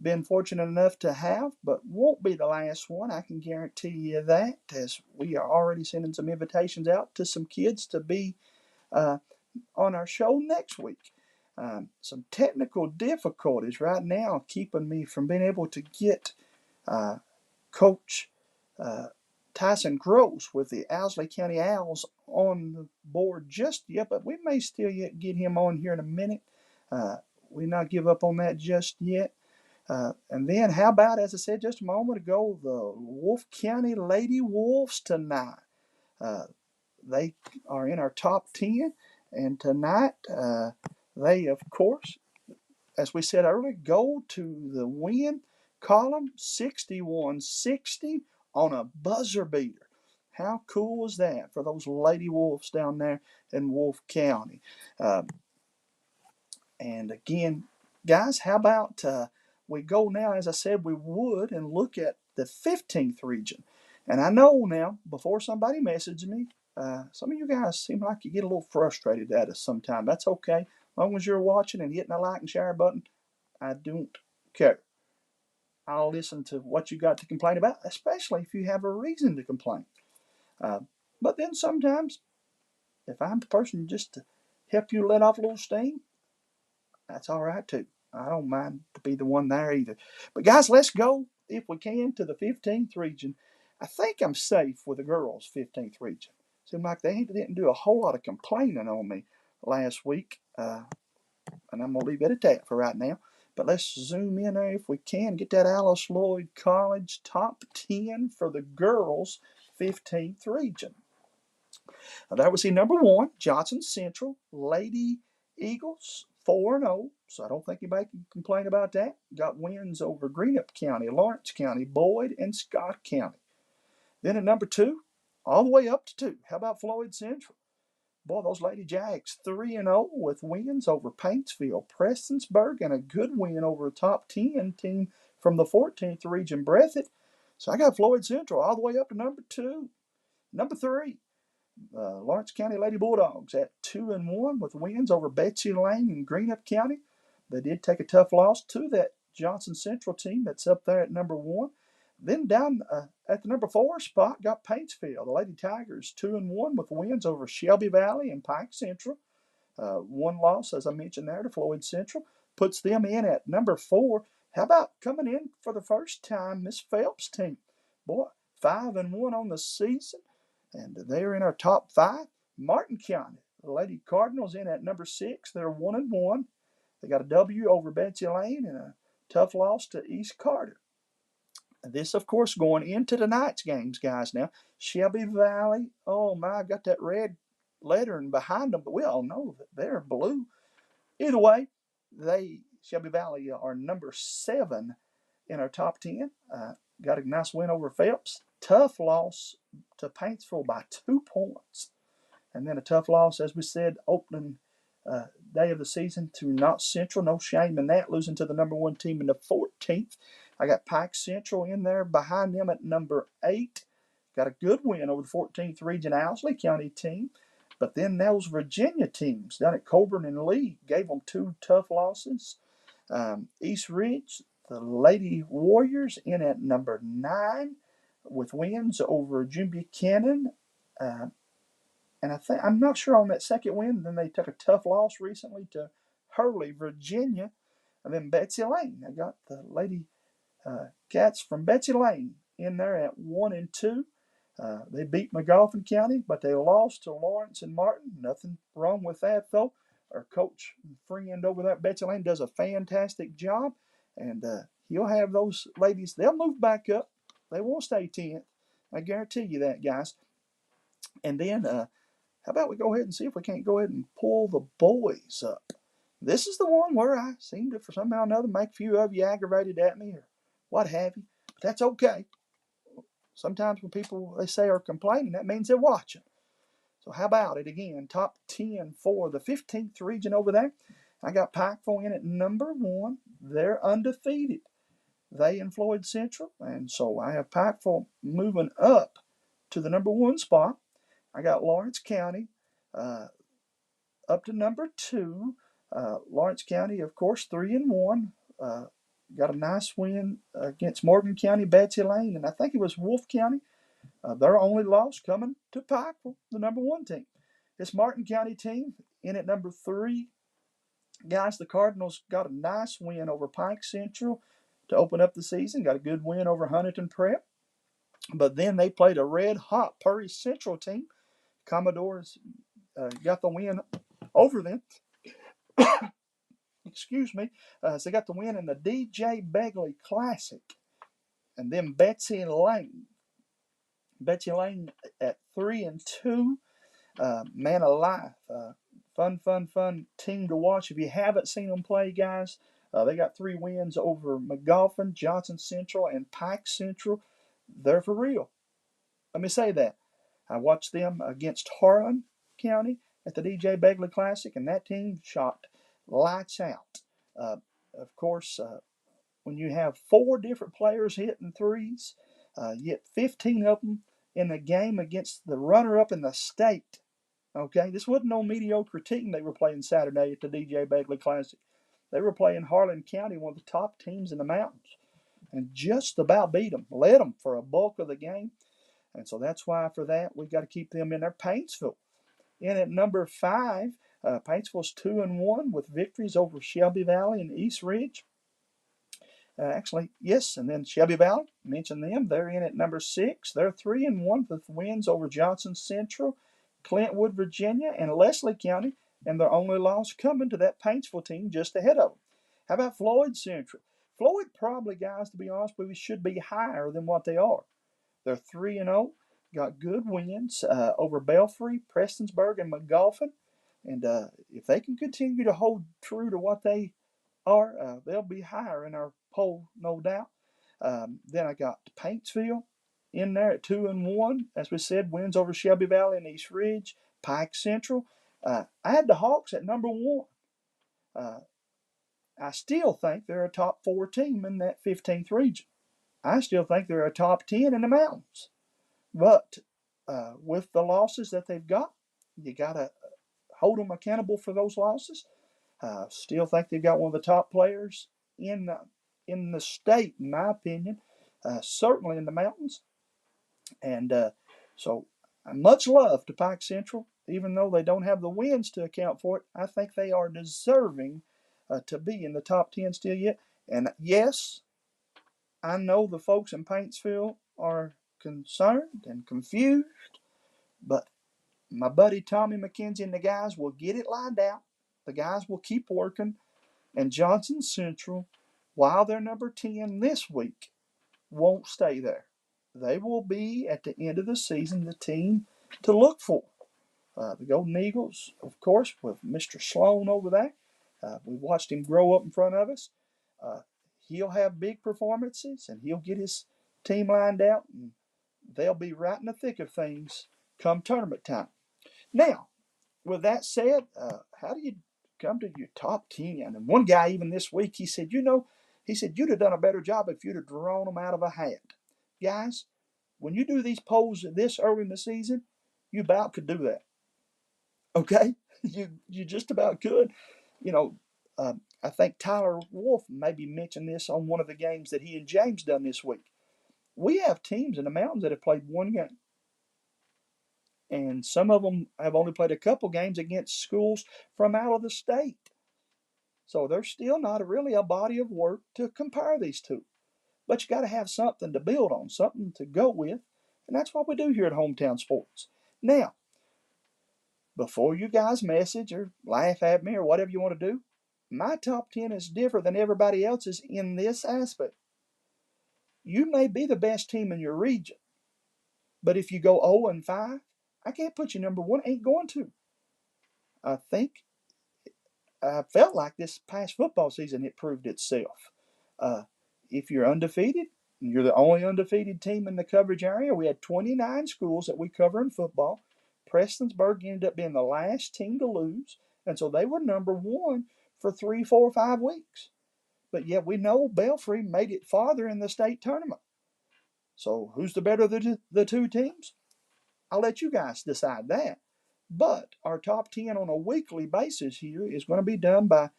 been fortunate enough to have, but won't be the last one. I can guarantee you that, as we are already sending some invitations out to some kids to be on our show next week. Some technical difficulties right now keeping me from being able to get Coach Tyson Gross with the Owsley County Owls on the board just yet, but we may still yet get him on here in a minute. We not give up on that just yet. And then how about, as I said just a moment ago, the Wolfe County Lady Wolves tonight. They are in our top 10, and tonight they, of course, as we said earlier, go to the win column 61-60 on a buzzer beater. How cool was that for those Lady Wolves down there in Wolfe County? And again, guys, how about we go now, as I said we would, and look at the 15th region. And I know now, before somebody messages me, some of you guys seem like you get a little frustrated at us sometimes. That's okay. As long as you're watching and hitting the like and share button, I don't care. I'll listen to what you got to complain about, especially if you have a reason to complain. But then sometimes, if I'm the person just to help you let off a little steam, that's all right too. I don't mind to be the one there either. But guys, let's go, if we can, to the 15th region. I think I'm safe with the girls' 15th region. Seemed like they didn't do a whole lot of complaining on me last week. And I'm going to leave it at that for right now. But let's zoom in there if we can. Get that Alice Lloyd College top 10 for the girls' 15th region. That was the number 1, Johnson Central Lady Eagles, 4-0. So I don't think anybody can complain about that. Got wins over Greenup County, Lawrence County, Boyd, and Scott County. Then at number 2, all the way up to 2. How about Floyd Central? Boy, those Lady Jags, 3-0 with wins over Paintsville, Prestonsburg, and a good win over a top 10 team from the 14th region, Breathitt. So I got Floyd Central all the way up to number 2. Number 3, Lawrence County Lady Bulldogs at 2-1 with wins over Betsy Lane and Greenup County. They did take a tough loss to that Johnson Central team that's up there at number 1. Then down at the number 4 spot, got Paintsville. The Lady Tigers 2-1 with wins over Shelby Valley and Pike Central. One loss, as I mentioned there, to Floyd Central. Puts them in at number 4. How about coming in for the first time, Miss Phelps' team? Boy, 5-1 on the season. And they're in our top 5. Martin County, the Lady Cardinals in at number 6. They're 1-1. They got a W over Betsy Lane and a tough loss to East Carter. This, of course, going into tonight's games, guys. Now, Shelby Valley, oh my, I've got that red lettering behind them, but we all know that they're blue. Either way, Shelby Valley are number 7 in our top 10. Got a nice win over Phelps. Tough loss to Paintsville by 2 points. And then a tough loss, as we said, opening day of the season to Knott Central. No shame in that, losing to the number 1 team in the 14th. I got Pike Central in there behind them at number 8. Got a good win over the 14th region Owsley County team. But then those Virginia teams down at Coburn and Lee gave them 2 tough losses. East Ridge, the Lady Warriors in at number 9 with wins over June Buchanan. And I'm not sure on that second win. Then they took a tough loss recently to Hurley, Virginia. And then Betsy Lane. I got the Lady Cats from Betsy Lane in there at 1-2. They beat McGoffin County, but they lost to Lawrence and Martin. Nothing wrong with that, though. Our coach friend over there at Betsy Lane does a fantastic job, and he'll have those ladies. They'll move back up. They won't stay 10th. I guarantee you that, guys. And then, how about we go ahead and see if we can't go ahead and pull the boys up. This is the one where I seem to, for somehow or another, make a few of you aggravated at me or what have you. But that's okay. Sometimes when people, they say, are complaining, that means they're watching. So how about it again? Top 10 for the 15th region over there. I got Pikeville in at number 1. They're undefeated. They and Floyd Central. And so I have Pikeville moving up to the number 1 spot. I got Lawrence County up to number 2. Lawrence County, of course, 3-1. Got a nice win against Morgan County, Betsy Lane, and I think it was Wolfe County. Their only loss coming to Pikeville, the number 1 team. This Martin County team in at number 3. Guys, the Cardinals got a nice win over Pike Central to open up the season. Got a good win over Huntington Prep. But then they played a red-hot Perry Central team. Commodores got the win over them. excuse me. So they got the win in the DJ Begley Classic. And then Betsy Lane. Betsy Lane at 3-2. Man alive. Fun team to watch. If you haven't seen them play, guys, they got 3 wins over McGoffin, Johnson Central, and Pike Central. They're for real. Let me say that. I watched them against Harlan County at the DJ Begley Classic, and that team shot lights out. Of course, when you have 4 different players hitting threes, yet 15 of them in the game against the runner-up in the state. Okay, this wasn't no mediocre team they were playing Saturday at the DJ Begley Classic. They were playing Harlan County, one of the top teams in the mountains, and just about beat them, led them for a bulk of the game. And so that's why for that, we've got to keep them in there. Paintsville in at number 5. Paintsville's 2-1 with victories over Shelby Valley and East Ridge. Actually, yes, and then Shelby Valley, mention them. They're in at number 6. They're 3-1 with wins over Johnson Central, Clintwood, Virginia, and Leslie County, and their only loss coming to that Paintsville team just ahead of them. How about Floyd Central? Floyd probably, guys, to be honest with you, should be higher than what they are. They're 3-0, got good wins over Belfry, Prestonsburg, and McGoffin. And if they can continue to hold true to what they are, they'll be higher in our poll, no doubt. Then I got Paintsville in there at 2-1. As we said, wins over Shelby Valley and East Ridge, Pike Central. I had the Hawks at number 1. I still think they're a top 4 team in that 15th region. I still think they're a top 10 in the mountains. But with the losses that they've got, you got to hold them accountable for those losses. Still think they've got one of the top players in the state, in my opinion, certainly in the mountains. And so much love to Pike Central. Even though they don't have the wins to account for it, I think they are deserving to be in the top 10 still yet. And yes, I know the folks in Paintsville are concerned and confused, but my buddy Tommy McKenzie and the guys will get it lined out. The guys will keep working, and Johnson Central, while they're number 10 this week, won't stay there. They will be, at the end of the season, the team to look for. The Golden Eagles, of course, with Mr. Sloan over there. We watched him grow up in front of us. He'll have big performances, and he'll get his team lined out, and they'll be right in the thick of things come tournament time. Now, with that said, how do you come to your top 10? And one guy, even this week, he said, you'd have done a better job if you'd have drawn them out of a hat. Guys, when you do these polls this early in the season, you about could do that. Okay? You just about could. I think Tyler Wolf maybe mentioned this on one of the games that he and James done this week. We have teams in the mountains that have played one game. And some of them have only played a couple games against schools from out of the state. So there's still not really a body of work to compare these two. But you got to have something to build on, something to go with. And that's what we do here at Hometown Sports. Now, before you guys message or laugh at me or whatever you want to do, my top 10 is different than everybody else's in this aspect. You may be the best team in your region, but if you go 0-5, I can't put you number 1. Ain't going to. I felt like this past football season it proved itself. If you're undefeated, you're the only undefeated team in the coverage area. We had 29 schools that we cover in football. Prestonsburg ended up being the last team to lose, and so they were number 1 for 3, 4, 5 weeks. But yet we know Belfry made it farther in the state tournament. So who's the better of the two teams? I'll let you guys decide that. But our top 10 on a weekly basis here is going to be done by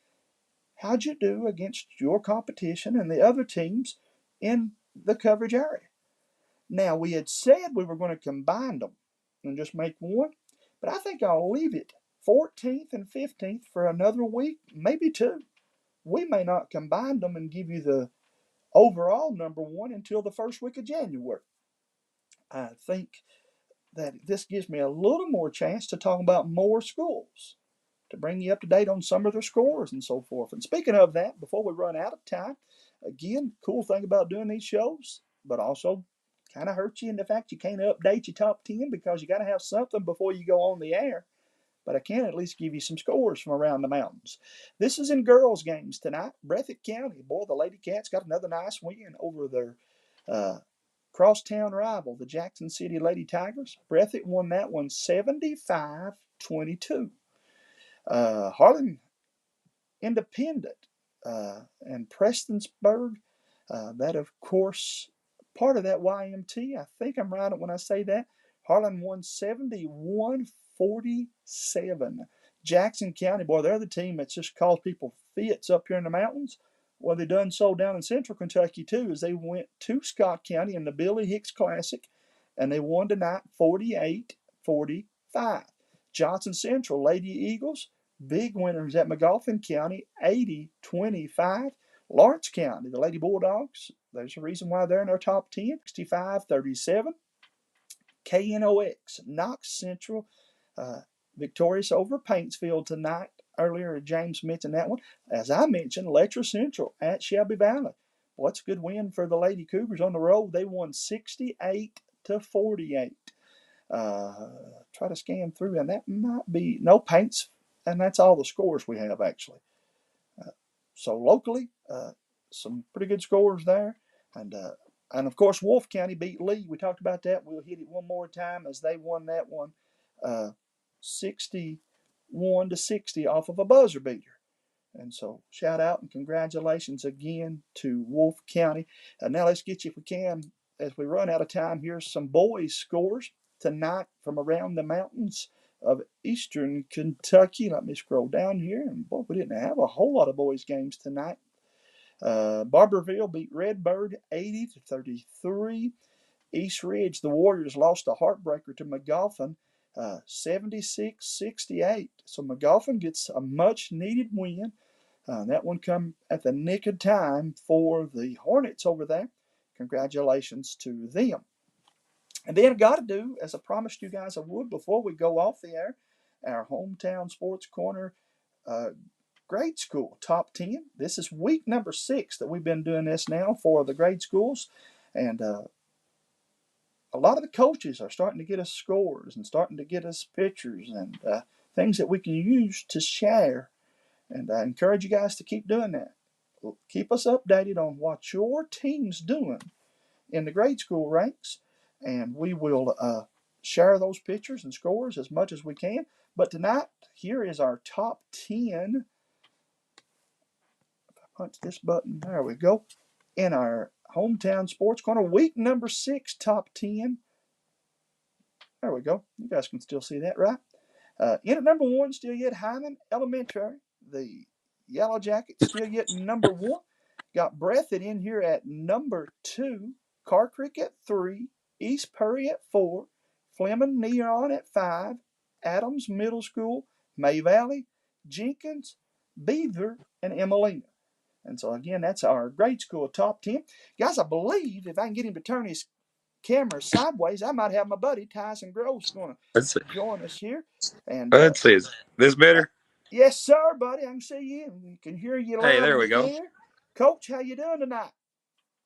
how'd you do against your competition and the other teams in the coverage area. Now, we had said we were going to combine them and just make one, but I think I'll leave it 14th and 15th for another week, maybe 2. We may not combine them and give you the overall number 1 until the first week of January. I think that this gives me a little more chance to talk about more schools. to bring you up to date on some of their scores and so forth. And speaking of that, before we run out of time, again, cool thing about doing these shows, but also kind of hurts you in the fact you can't update your top 10 because you got to have something before you go on the air. But I can at least give you some scores from around the mountains. This is in girls' games tonight. Breathitt County, boy, the Lady Cats got another nice win over their crosstown rival, the Jackson City Lady Tigers. Breathitt won that one 75-22. Harlan Independent and Prestonsburg, that of course part of that YMT. I think I'm right when I say that. Harlan won 71-47. Jackson County, boy, they're the team that's just caused people fits up here in the mountains. Well, they done so down in central Kentucky too, as they went to Scott County in the Billy Hicks Classic, and they won tonight 48-45. Johnson Central Lady Eagles, big winners at McGoffin County, 80-25. Lawrence County, the Lady Bulldogs, there's a reason why they're in our top 10, 65-37. KNOX, Knox Central, victorious over Paintsville tonight. Earlier, James mentioned that one. As I mentioned, Letcher Central at Shelby Valley. Well, that's a good win for the Lady Cougars on the road. They won 68-48. Try to scan through, and that might be no Paints, and that's all the scores we have actually. So locally, some pretty good scores there, and of course Wolfe County beat Lee. We talked about that. We'll hit it one more time as they won that one, 61-60 off of a buzzer beater. And so shout out and congratulations again to Wolfe County. Now let's get you, if we can, as we run out of time, here's some boys scores tonight from around the mountains of eastern Kentucky. Let me scroll down here, and boy, we didn't have a whole lot of boys games tonight. Barberville beat Redbird 80-33. East Ridge, the Warriors lost a heartbreaker to McGoffin, 76-68. So McGoffin gets a much-needed win. That one come at the nick of time for the Hornets over there. Congratulations to them. And then I got to do, as I promised you guys I would before we go off the air, our hometown sports corner grade school top 10. This is week number 6 that we've been doing this now for the grade schools. And a lot of the coaches are starting to get us scores and starting to get us pictures and things that we can use to share. And I encourage you guys to keep doing that. Keep us updated on what your team's doing in the grade school ranks, and we will share those pictures and scores as much as we can. But tonight, here is our top 10. If I punch this button, there we go. In our hometown sports corner, week number 6, top 10. There we go. You guys can still see that, right? In at number 1, still yet Hyman Elementary. The Yellow Jackets still yet number 1. Got Breathitt in here at number 2. Car Creek at 3. East Perry at 4. Fleming Neon at 5. Adams Middle School, May Valley, Jenkins, Beaver, and Emelina. And so again, that's our grade school top 10. Guys, I believe if I can get him to turn his camera sideways, I might have my buddy Tyson Groves going to join us here. And let's see, is this better? Yes, sir, buddy. I can see you. We can hear you. Hey, there we go. Coach, how you doing tonight?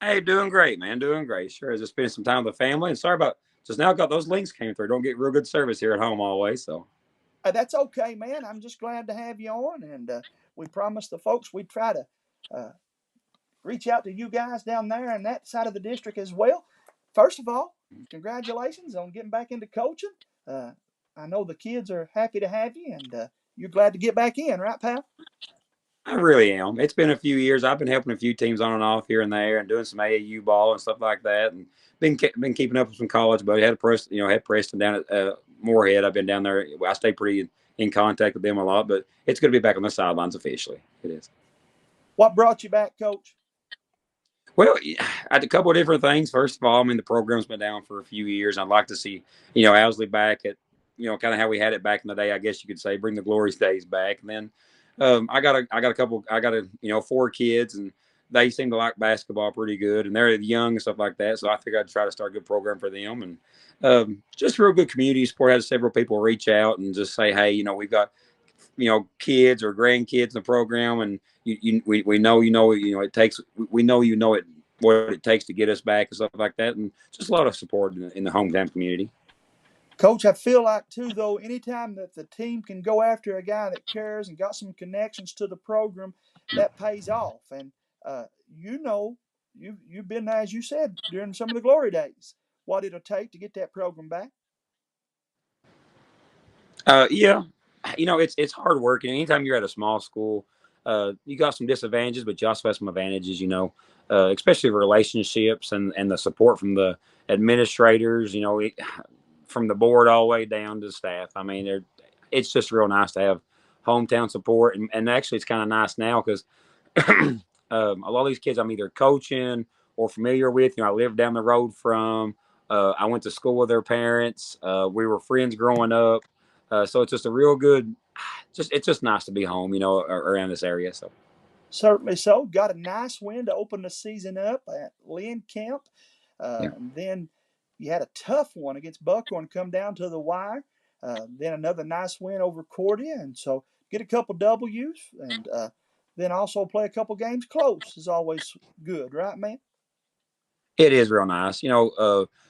Hey, doing great, man. Doing great. Sure, just spending some time with the family. And sorry about just now. Got those links came through. Don't get real good service here at home always. So that's okay, man. I'm just glad to have you on, and we promised the folks we'd try to reach out to you guys down there on that side of the district as well. First of all, congratulations on getting back into coaching. I know the kids are happy to have you, and you're glad to get back in, right, pal? I really am. It's been a few years. I've been helping a few teams on and off here and there, and doing some AAU ball and stuff like that, and been keeping up with some college. But had Preston down at Moorhead. I've been down there. I stay pretty in contact with them a lot. But it's good to be back on the sidelines officially. It is. What brought you back, Coach? Well, I had a couple of different things. First of all, I mean, the program's been down for a few years. I'd like to see, Owsley back at, kind of how we had it back in the day, I guess you could say, bring the glorious days back. And then I got 4 kids, and they seem to like basketball pretty good, and they're young and stuff like that. So I figured I'd try to start a good program for them, and just real good community support. Had several people reach out and just say, hey, we've got kids or grandkids in the program, and we know it takes, we know it, what it takes to get us back and stuff like that, and just a lot of support in the hometown community. Coach, I feel like too, though, anytime that the team can go after a guy that cares and got some connections to the program, that pays off. And you've been there, as you said, during some of the glory days. What it'll take to get that program back. Yeah, it's hard work, and anytime you're at a small school, you got some disadvantages, but you also have some advantages. Especially relationships and the support from the administrators. From the board all the way down to the staff. I mean, it's just real nice to have hometown support, and actually, it's kind of nice now because a lot of these kids I'm either coaching or familiar with. I live down the road from. I went to school with their parents. We were friends growing up. So it's just a real good, it's just nice to be home, around this area. So certainly so. Got a nice win to open the season up at Lynn Camp. And then you had a tough one against Buckhorn come down to the wire. Then another nice win over Cordia. And so get a couple W's and then also play a couple games close is always good, right, man? it is real nice.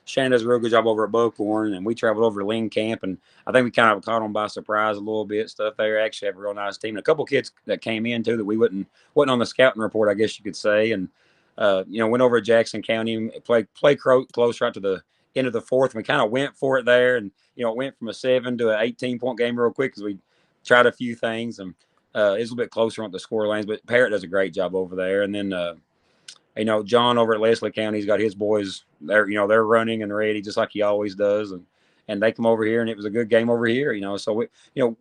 Shannon does a real good job over at Buckhorn, and we traveled over to Lynn Camp, and I think we kind of caught them by surprise a little bit. Stuff there actually have a real nice team, and a couple kids that came in too that we wasn't on the scouting report, I guess you could say. And went over to Jackson County and played close right to the end of the fourth, and we kind of went for it there, and it went from a 7 to an 18-point game real quick because we tried a few things, and it was a little bit closer on the score lanes. But Parrott does a great job over there, and then. John over at Leslie County, he's got his boys. They're running and ready just like he always does, and they come over here, and it was a good game over here. So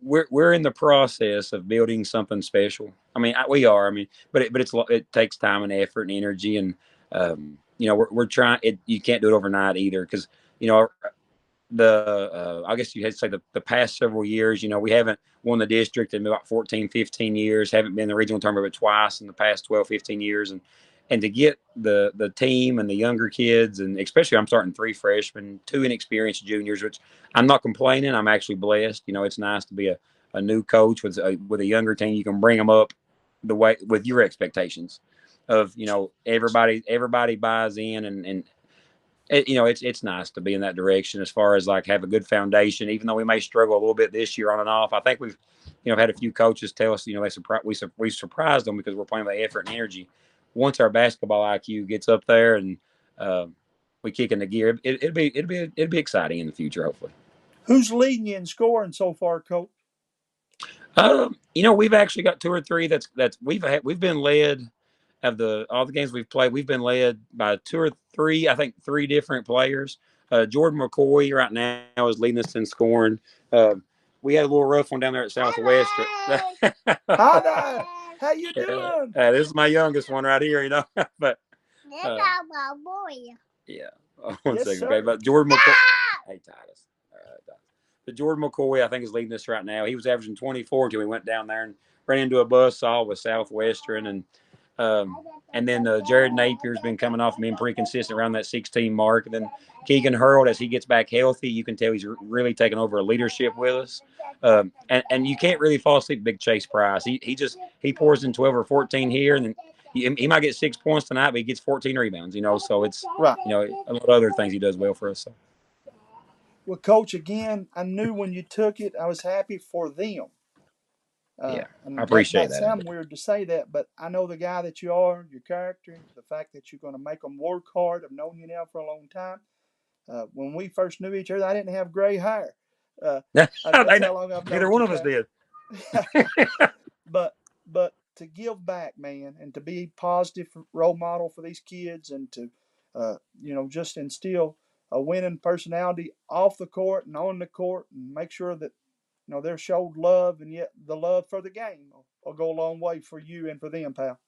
we're in the process of building something special. I mean, we are. I mean, but it takes time and effort and energy, and we're trying. You can't do it overnight either, because I guess you had to say the past several years, we haven't won the district in about 14, 15 years. Haven't been in the regional tournament but twice in the past 12, 15 years, and to get the team and the younger kids, and especially I'm starting 3 freshmen, 2 inexperienced juniors, which I'm not complaining. I'm actually blessed. It's nice to be a new coach with a younger team. You can bring them up the way with your expectations of, everybody buys in, and it's nice to be in that direction as far as like have a good foundation, even though we may struggle a little bit this year on and off. I think we've, had a few coaches tell us, we surprised them because we're playing with effort and energy. Once our basketball IQ gets up there and we kick in the gear, it'd be exciting in the future, hopefully. Who's leading you in scoring so far, Coach? We've actually got 2 or 3 we've been led of all the games we've played. We've been led by 2 or 3, I think 3 different players. Jordan McCoy right now is leading us in scoring. We had a little rough one down there at Southwest. Hi, how you doing? This is my youngest one right here, but that's my boy. Yeah. One second, okay. But Jordan McCoy. Hey, Titus. But Jordan McCoy, I think, is leading us right now. He was averaging 24 until we went down there and ran into a buzzsaw with Southwestern, and then Jared Napier's been coming off and being pretty consistent around that 16 mark. And then Keegan Hurled, as he gets back healthy, you can tell he's really taking over a leadership with us. And you can't really fall asleep with Big Chase Price. He pours in 12 or 14 here, and then he might get 6 points tonight, but he gets 14 rebounds. So it's right. A lot of other things he does well for us. So. Well, Coach, again, I knew when you took it, I was happy for them. I appreciate that. It sounds weird to say that, but I know the guy that you are, your character, the fact that you're going to make them work hard. I've known you now for a long time. When we first knew each other, I didn't have gray hair. That's how long I've known neither one of us did. But to give back, man, and to be a positive role model for these kids, and to just instill a winning personality off the court and on the court, and make sure that they're showed love, and yet the love for the game will go a long way for you and for them, pal.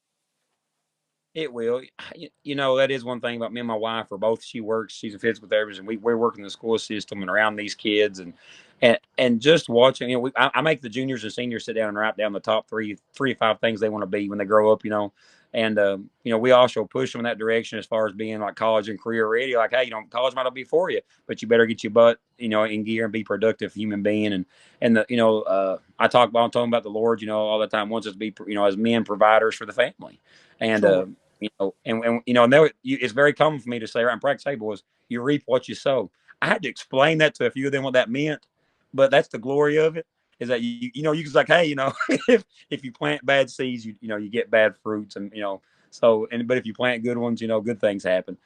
It will. That is one thing about me and my wife. Are both, she's a physical therapist, and we're working the school system and around these kids, and just watching. I make the juniors and seniors sit down and write down the top three to 5 things they want to be when they grow up. And we also push them in that direction as far as being like college and career ready. Like, hey, college might not be for you, but you better get your butt, in gear and be productive human being. And I'm talking about the Lord, all the time, wants us to be, as men providers for the family. And Sure. it's very common for me to say right in practice, hey boys, you reap what you sow. I had to explain that to a few of them what that meant, but that's the glory of it. Is that you can like, hey, if you plant bad seeds, you get bad fruits, and but if you plant good ones, good things happen.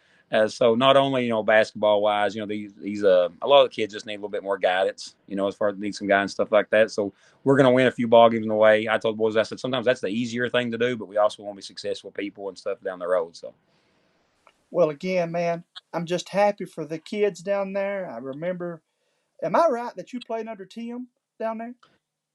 So not only basketball wise, these a lot of the kids just need a little bit more guidance, as far as need some guidance, stuff like that. So we're gonna win a few ball games in the way. I told the boys, I said sometimes that's the easier thing to do, but we also want to be successful people and stuff down the road. So Well, again, man, I'm just happy for the kids down there. I remember, am I right that you played under Tim down there?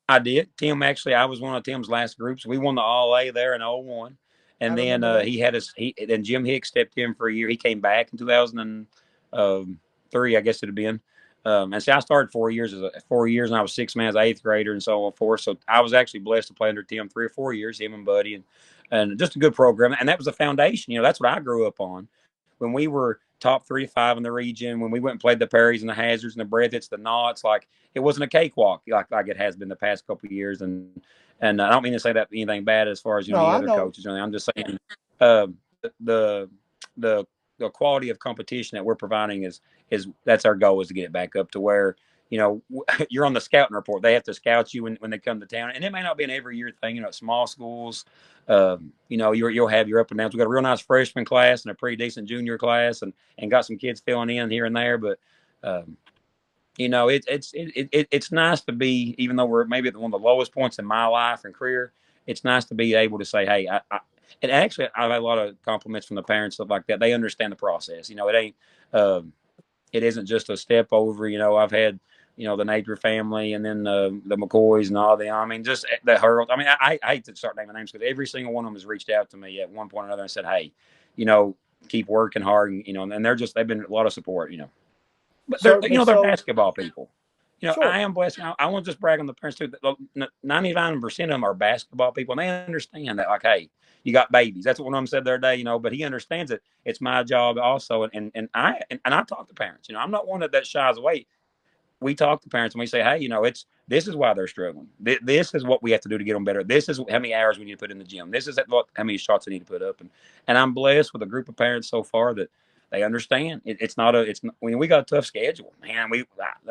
I did. Tim, actually, I was one of Tim's last groups. We won the All A there in 01. I And then remember that. then Jim Hicks stepped in for a year. He came back in 2003, I guess it had been. And see, I started 4 years, and I was sixth man as an eighth grader and so on and forth. So I was actually blessed to play under Tim 3 or 4 years, him and Buddy, and just a good program. And that was the foundation. That's what I grew up on. When we were top 3 to 5 in the region, when we went and played the Perrys and the Hazards and the Breathits, the Knots, like it wasn't a cakewalk like it has been the past couple of years. And I don't mean to say that anything bad as far as No, the I other know. coaches. I'm just saying the quality of competition that we're providing is that's our goal, is to get it back up to where you're on the scouting report. They have to scout you when they come to town, and it may not be an every year thing. At small schools, you'll have your up and downs. We got a real nice freshman class and a pretty decent junior class, and got some kids filling in here and there. But it's nice to be, even though we're maybe at one of the lowest points in my life and career. It's nice to be able to say, hey, and actually I've had a lot of compliments from the parents, stuff like that. They understand the process. It ain't it isn't just a step over. I've had the Napier family, and then the McCoys and all them. I mean, just the Hurls. I mean, I hate to start naming names because every single one of them has reached out to me at one point or another and said, hey, keep working hard, and they've been a lot of support, but they're basketball people. Sure. I am blessed. I want to just brag on the parents too. 99% of them are basketball people, and they understand that. Like, hey, you got babies. That's what one of them said the other day. But he understands it. It's my job also, and I talk to parents. I'm not one that shies away. We talk to parents and we say, hey, this is why they're struggling. This is what we have to do to get them better. This is how many hours we need to put in the gym. This is how many shots they need to put up. And I'm blessed with a group of parents so far that they understand. It's not when we got a tough schedule, man.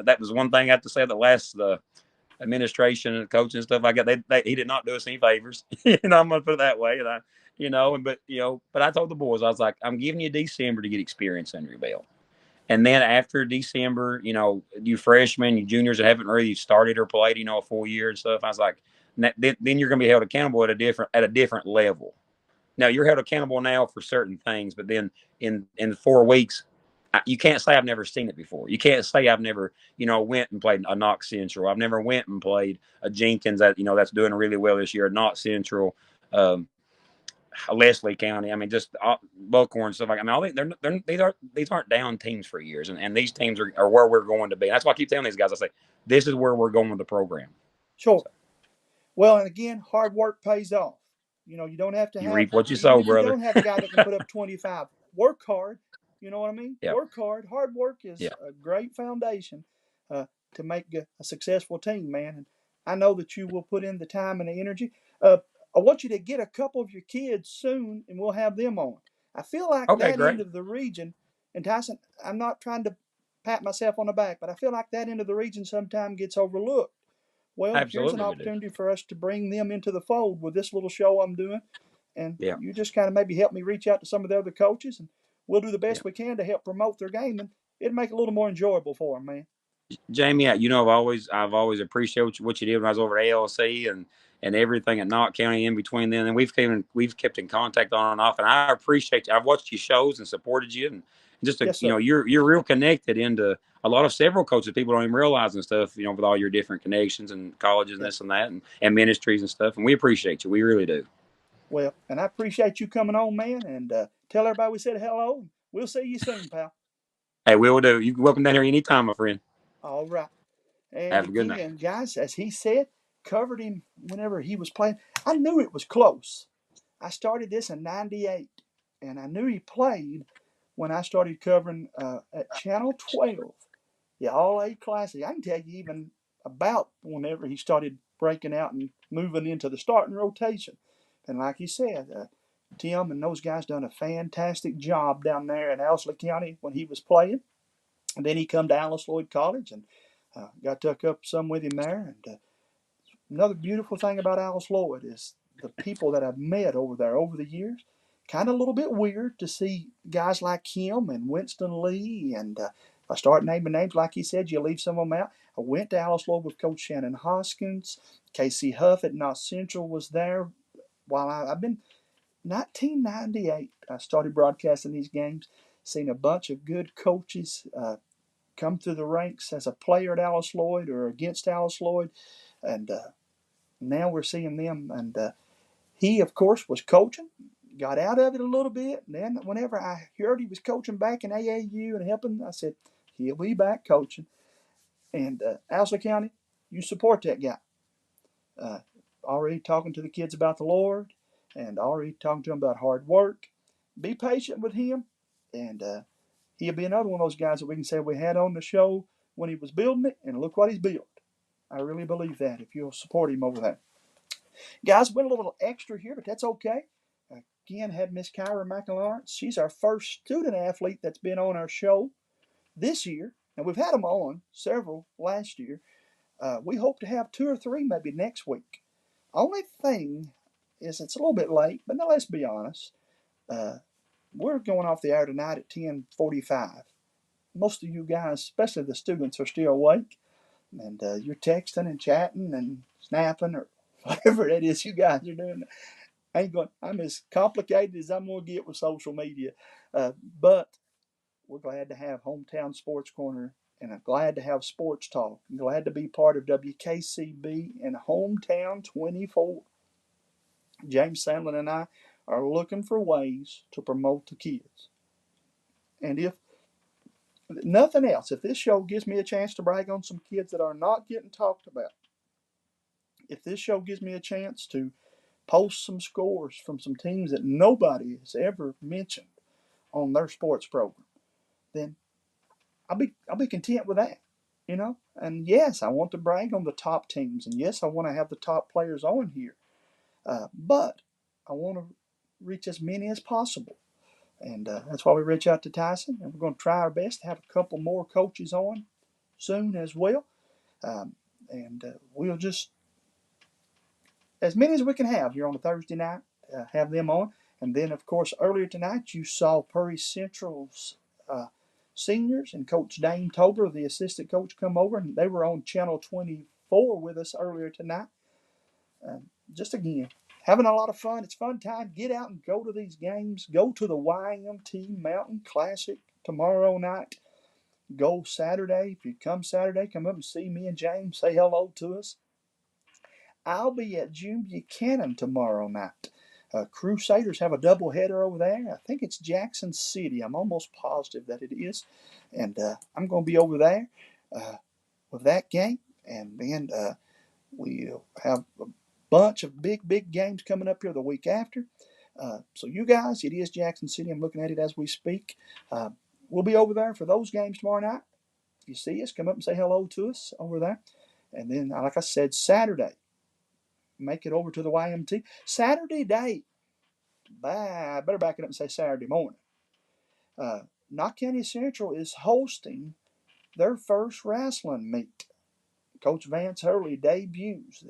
That was one thing I have to say. The administration and coaching and stuff like that. He did not do us any favors. I'm gonna put it that way. And but I told the boys, I was like, I'm giving you December to get experience under your belt. And then after December, you freshmen, you juniors that haven't really started or played, a full year and stuff. I was like, then you're going to be held accountable at a different level. Now you're held accountable now for certain things, but then in 4 weeks, you can't say I've never seen it before. You can't say I've never, went and played a Knox Central. I've never went and played a Jenkins that, that's doing really well this year, Knox Central, Leslie County. I mean, just Buckhorn and stuff like that. I mean, these aren't down teams for years, and these teams are where we're going to be. And that's why I keep telling these guys. I say, this is where we're going with the program. Sure. So. Well, and again, hard work pays off. You don't have to you reap what you sow, brother. You don't have a guy that can put up 25. Work hard. You know what I mean? Yep. Work hard. Hard work is a great foundation to make a successful team, man. And I know that you will put in the time and the energy. I want you to get a couple of your kids soon, and we'll have them on. I feel like that end of the region, and Tyson, I'm not trying to pat myself on the back, but I feel like that end of the region sometimes gets overlooked. Well, absolutely, here's an opportunity for us to bring them into the fold with this little show I'm doing. And you just kind of maybe help me reach out to some of the other coaches, and we'll do the best we can to help promote their game, and it'll make it a little more enjoyable for them, man. Jamie, I've always appreciated what you did when I was over at ALC and everything at Knott County in between then. And we've kept in contact on and off. And I appreciate you. I've watched your shows and supported you, and just you're real connected into a lot of several coaches people don't even realize and stuff. With all your different connections and colleges and this and that and ministries and stuff. And we appreciate you. We really do. Well, and I appreciate you coming on, man. And tell everybody we said hello. We'll see you soon, pal. Hey, we will do. You can welcome down here anytime, my friend. All right. And have a good night. And guys, as he said, covered him whenever he was playing. I knew it was close. I started this in '98, and I knew he played when I started covering at Channel 12, the All A Classic. I can tell you even about whenever he started breaking out and moving into the starting rotation. And like he said, Tim and those guys done a fantastic job down there in Owsley County when he was playing. And then he come to Alice Lloyd College and got took up some with him there. And another beautiful thing about Alice Lloyd is the people that I've met over there over the years. Kind of a little bit weird to see guys like him and Winston Lee. And if I start naming names, like he said, you leave some of them out. I went to Alice Lloyd with Coach Shannon Hoskins. Casey Huff at North Central was there. While I've been 1998, I started broadcasting these games, seen a bunch of good coaches come through the ranks as a player at Alice Lloyd or against Alice Lloyd. And now we're seeing them. And he, of course, was coaching, got out of it a little bit. And then whenever I heard he was coaching back in AAU and helping, I said, he'll be back coaching. And Owsley County, you support that guy. Already talking to the kids about the Lord and already talking to them about hard work. Be patient with him. And he'll be another one of those guys that we can say we had on the show when he was building it. And look what he's built. I really believe that if you'll support him over there. Guys, went a little extra here, but that's okay. Again, had Miss Kyra McLawrence. She's our first student athlete that's been on our show this year. And we've had them on several last year. We hope to have 2 or 3 maybe next week. Only thing is it's a little bit late, but now let's be honest. We're going off the air tonight at 10:45. Most of you guys, especially the students, are still awake. And you're texting and chatting and snapping or whatever it is you guys are doing. I'm as complicated as I'm going to get with social media. But we're glad to have Hometown Sports Corner, and I'm glad to have Sports Talk. I'm glad to be part of WKCB and Hometown 24. James Sandlin and I are looking for ways to promote the kids. And if nothing else, if this show gives me a chance to brag on some kids that are not getting talked about, if this show gives me a chance to post some scores from some teams that nobody has ever mentioned on their sports program, then I'll be content with that, you know. And yes, I want to brag on the top teams, and yes, I want to have the top players on here, but I want to reach as many as possible, and that's why we reach out to Tyson, and we're going to try our best to have a couple more coaches on soon as well, and we'll just as many as we can have here on a Thursday night, have them on. And then, of course, earlier tonight, you saw Prairie Central's seniors and Coach Dane Tober, the assistant coach, come over. And they were on Channel 24 with us earlier tonight. Just again, having a lot of fun. It's fun time. Get out and go to these games. Go to the YMT Mountain Classic tomorrow night. Go Saturday. If you come Saturday, come up and see me and James. Say hello to us. I'll be at June Buchanan tomorrow night. Crusaders have a doubleheader over there. I think it's Jackson City. I'm almost positive that it is. And I'm going to be over there with that game. And then we'll have a bunch of big games coming up here the week after. So you guys, it is Jackson City. I'm looking at it as we speak. We'll be over there for those games tomorrow night. If you see us, come up and say hello to us over there. And then, like I said, Saturday, make it over to the YMT. Saturday day, I better back it up and say Saturday morning. Knott County Central is hosting their first wrestling meet. Coach Vance Hurley debuts.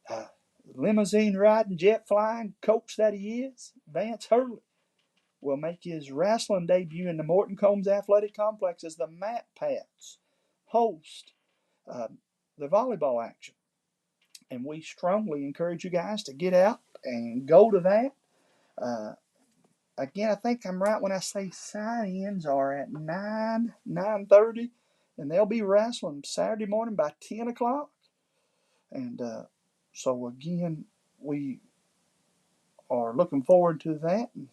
The limousine riding, jet flying coach that he is, Vance Hurley, will make his wrestling debut in the Morton Combs Athletic Complex as the Mat Pats host the volleyball action. And we strongly encourage you guys to get out and go to that. Again, I think I'm right when I say sign-ins are at 9:30, and they'll be wrestling Saturday morning by 10 o'clock. And so, again, we are looking forward to that. And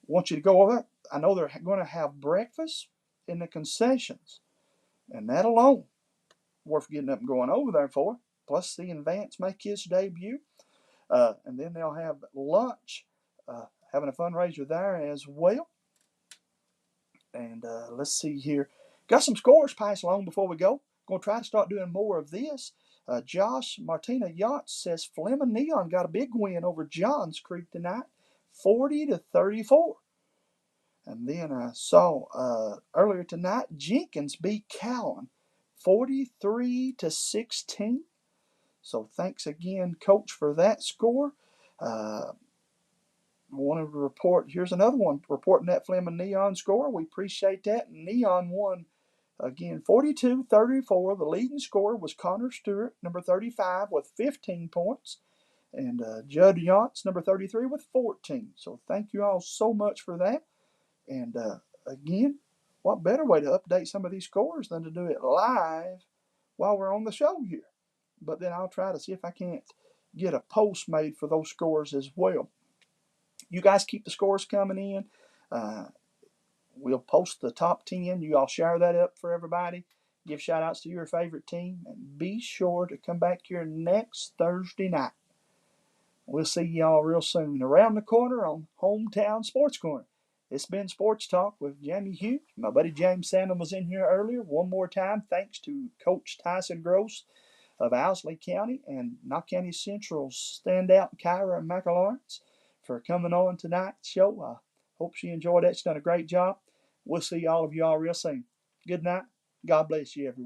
want you to go over. I know they're going to have breakfast in the concessions, and that alone worth getting up and going over there for. Plus seeing Vance make his debut. And then they'll have lunch, having a fundraiser there as well. And let's see here. Got some scores passed along before we go. Going to try to start doing more of this. Josh Martina Yachts says Fleming Neon got a big win over Johns Creek tonight, 40-34. And then I saw earlier tonight Jenkins beat Cowan, 43-16. So thanks again, Coach, for that score. Wanted to report. Here's another one reporting that Fleming Neon score. We appreciate that. Neon won again, 42-34. The leading scorer was Connor Stewart, number 35, with 15 points, and Judd Yance, number 33, with 14. So thank you all so much for that. And again, what better way to update some of these scores than to do it live while we're on the show here? But then I'll try to see if I can't get a post made for those scores as well. You guys keep the scores coming in. We'll post the top 10. You all share that up for everybody. Give shout outs to your favorite team. And be sure to come back here next Thursday night. We'll see y'all real soon. Around the corner on Hometown Sports Corner. It's been Sports Talk with Jamie Hughes. My buddy James Sandham was in here earlier. One more time, thanks to Coach Tyson Gross of Owsley County and Knott County Central's standout Kyra McAlawrence for coming on tonight's show. I hope she enjoyed it. She's done a great job. We'll see all of y'all real soon. Good night. God bless you, everyone.